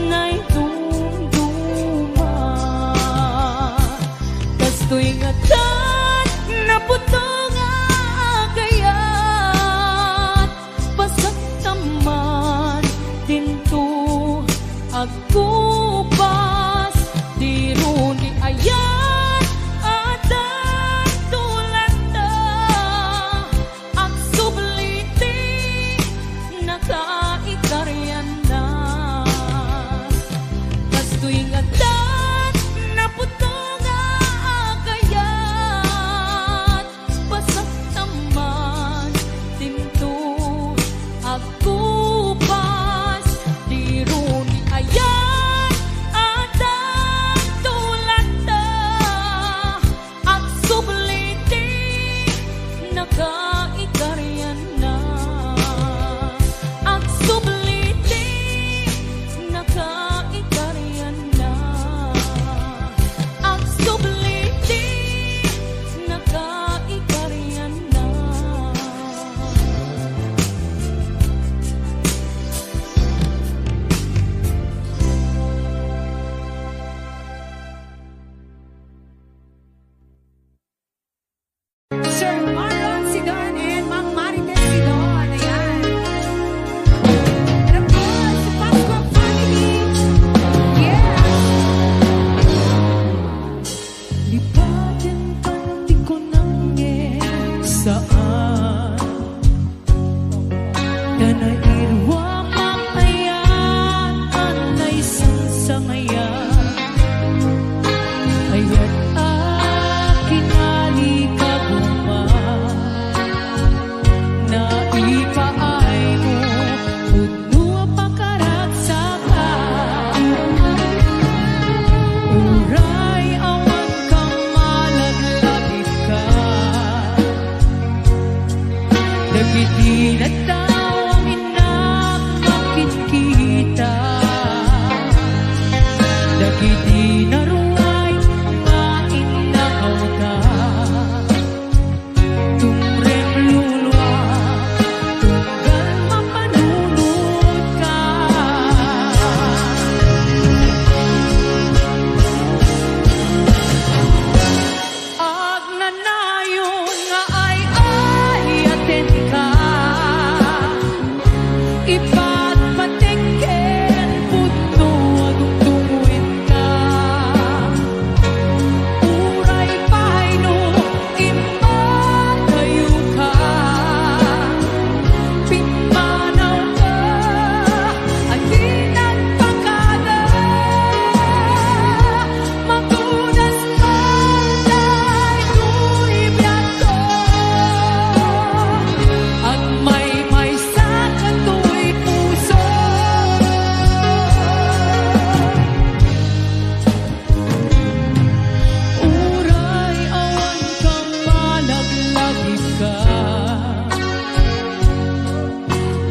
na'y dumduma. Kastoy nga tan naputo nga agayat pasaktaman dinto agkupas tiro ni ayat atan tulad ta agsubliti nakaikaryan na. Kastoy nga tan naputo nga agayat pasaktaman dinto agkupas tiro ni ayat atan tulad ta agsubliti nakaikaryan na. Agsubliti nakaikaryan na. Agsubliti nakaikaryan na. Sir Marlon Sidon and Ma'am Marites Sidon. Ayan. And of course, the Pasqua family. Yeah. Lipatin panti ko nang saan Tanairwa mamayan Anay sansangayan Ayat akin alikaguma Na ipaay mo Puno pakaragsakan Uray awan kang malaglagit ka Nagiti na tawang inamakit kita Nagiti na ruway nga inakaw ka Tumrem lulwa Tunggal mapanunod ka Agnanayon nga ay atin ka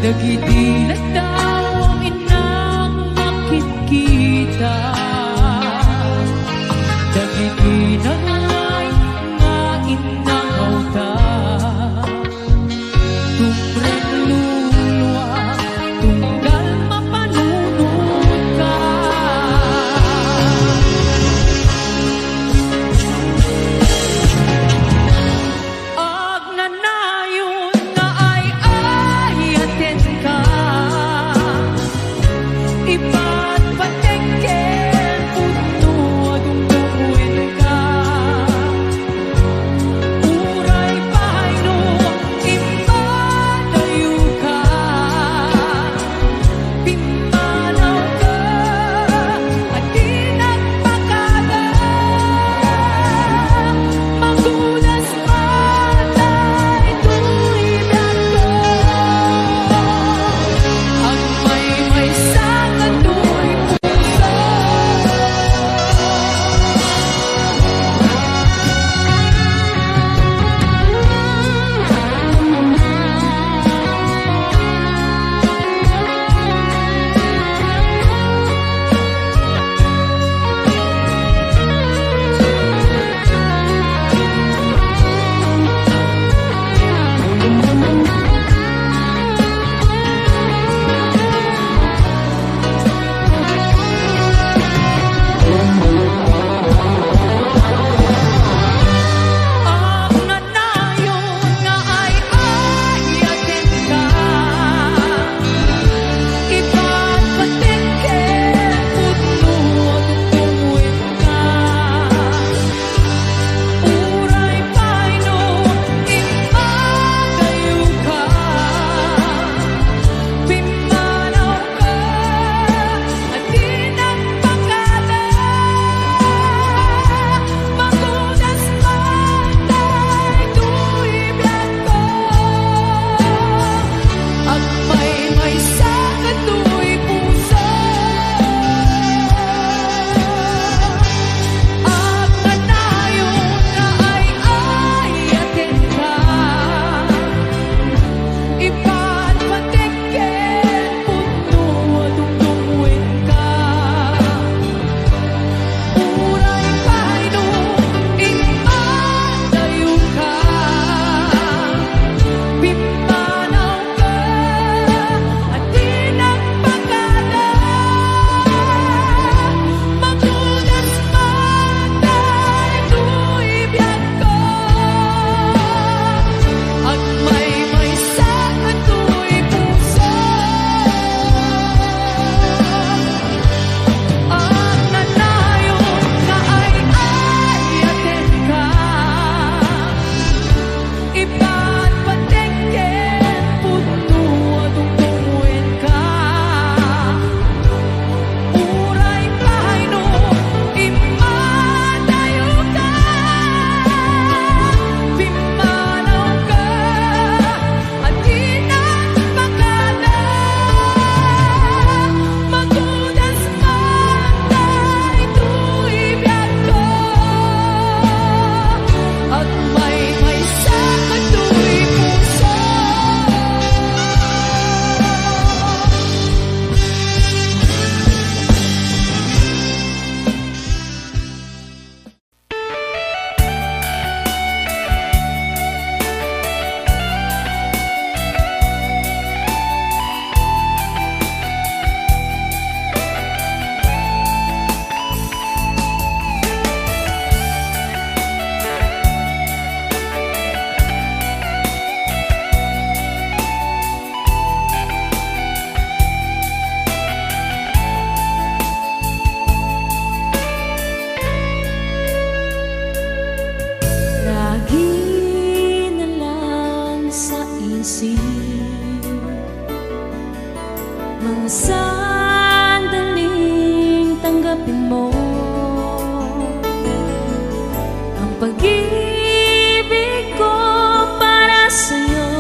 Dagiti daw ang inang makikita. Dagiti nangay nga inangaw ta. Tumreng luluwa, tunggal mapanunod ka. Ag nanayon nga ay ayaten ka. Iba't patengken puno dungdungin ka. Uray pahayno ipadayo ka. Pimanaw ka at di nagpakada. Magulas patay tuwigan ko. Ang may sangat tuwi puso. Ang nanayon nga ay ayaten ka. Iba't patengken puno dungdungin ka. Uray pahayno ipadayo ka. Pimanaw ka at di nagpakada. Magulas patay tuwigan ko. Ang may sakit tuwi puso. Ang nanayon nga ay ayaten ka. Iba't patengken puno dungdungin ka. Uray pahayno ipadayo ka. Pimanaw ka at di nagpakada. Magulas patay tuwigan ko. Ang may sakit tuwi puso. Ang nanayon nga ay ayaten ka. Iba't patengken puno dungdungin ka. Uray pahayno ipadayo ka. Pimanaw ka at di nagpakada. Magulas patay tuwigan ko. At may sakit tuwi puso. Lagi na lang sa isip mga sandaling tanggapin mo ang pag-ibig ko para sa'yo.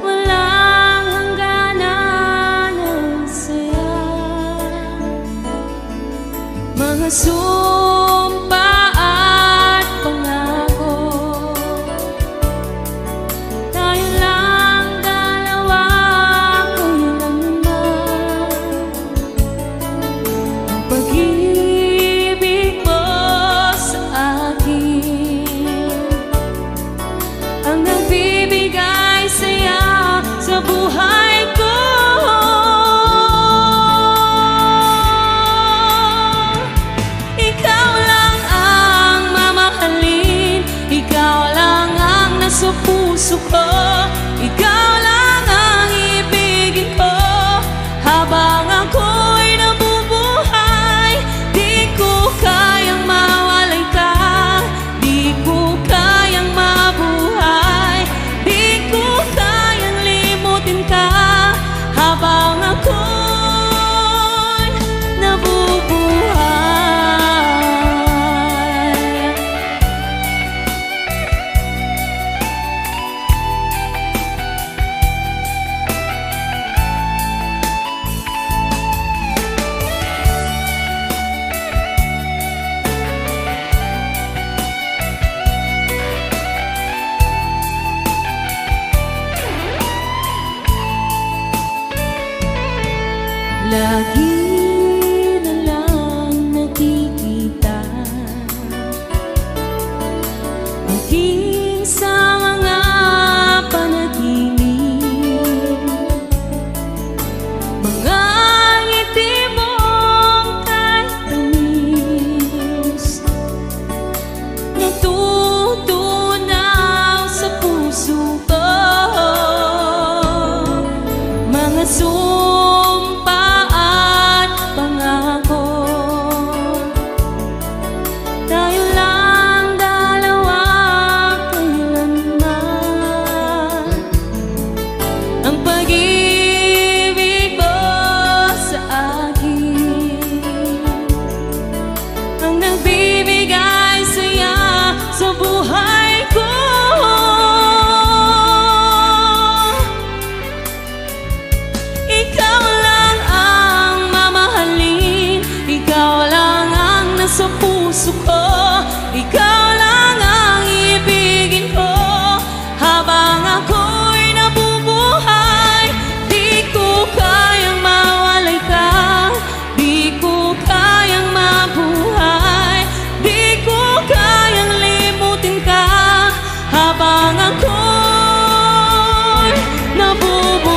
Walang hangganan ang saya. Mga sumpa at pangako tayo lang buhay ko. Ikaw lang ang mamahalin, ikaw lang ang nasa puso ko, ikaw lang ang ibigin ko. Habang ako'y nabubuhay, di ko kayang mawalay ka, di ko kayang mabuhay, di ko kayang limutin ka. Habang ako'y nabubuhay. Lagi na lang nakikita aking sa mga panaginip, mga ngiti mong kahit tamis, natutunaw sa puso ko. Mga sumpa at pangako, tayo lang dalawa kailanman. Ang pag-ibig mo sa akin ang nagbibigay saya sa buhay ko. Ikaw lang ang mamahalin, ikaw lang ang nasa puso ko, ikaw lang ang ibigin ko. Habang ako'y nabubuhay, di ko kayang mawalay ka, di ko kayang mabuhay, di ko kayang limutin ka. Habang ako'y nabubuhay.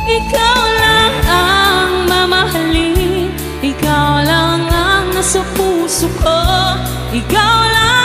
Ikaw lang ang mamahalin, ikaw lang ang nasa puso ko, ikaw lang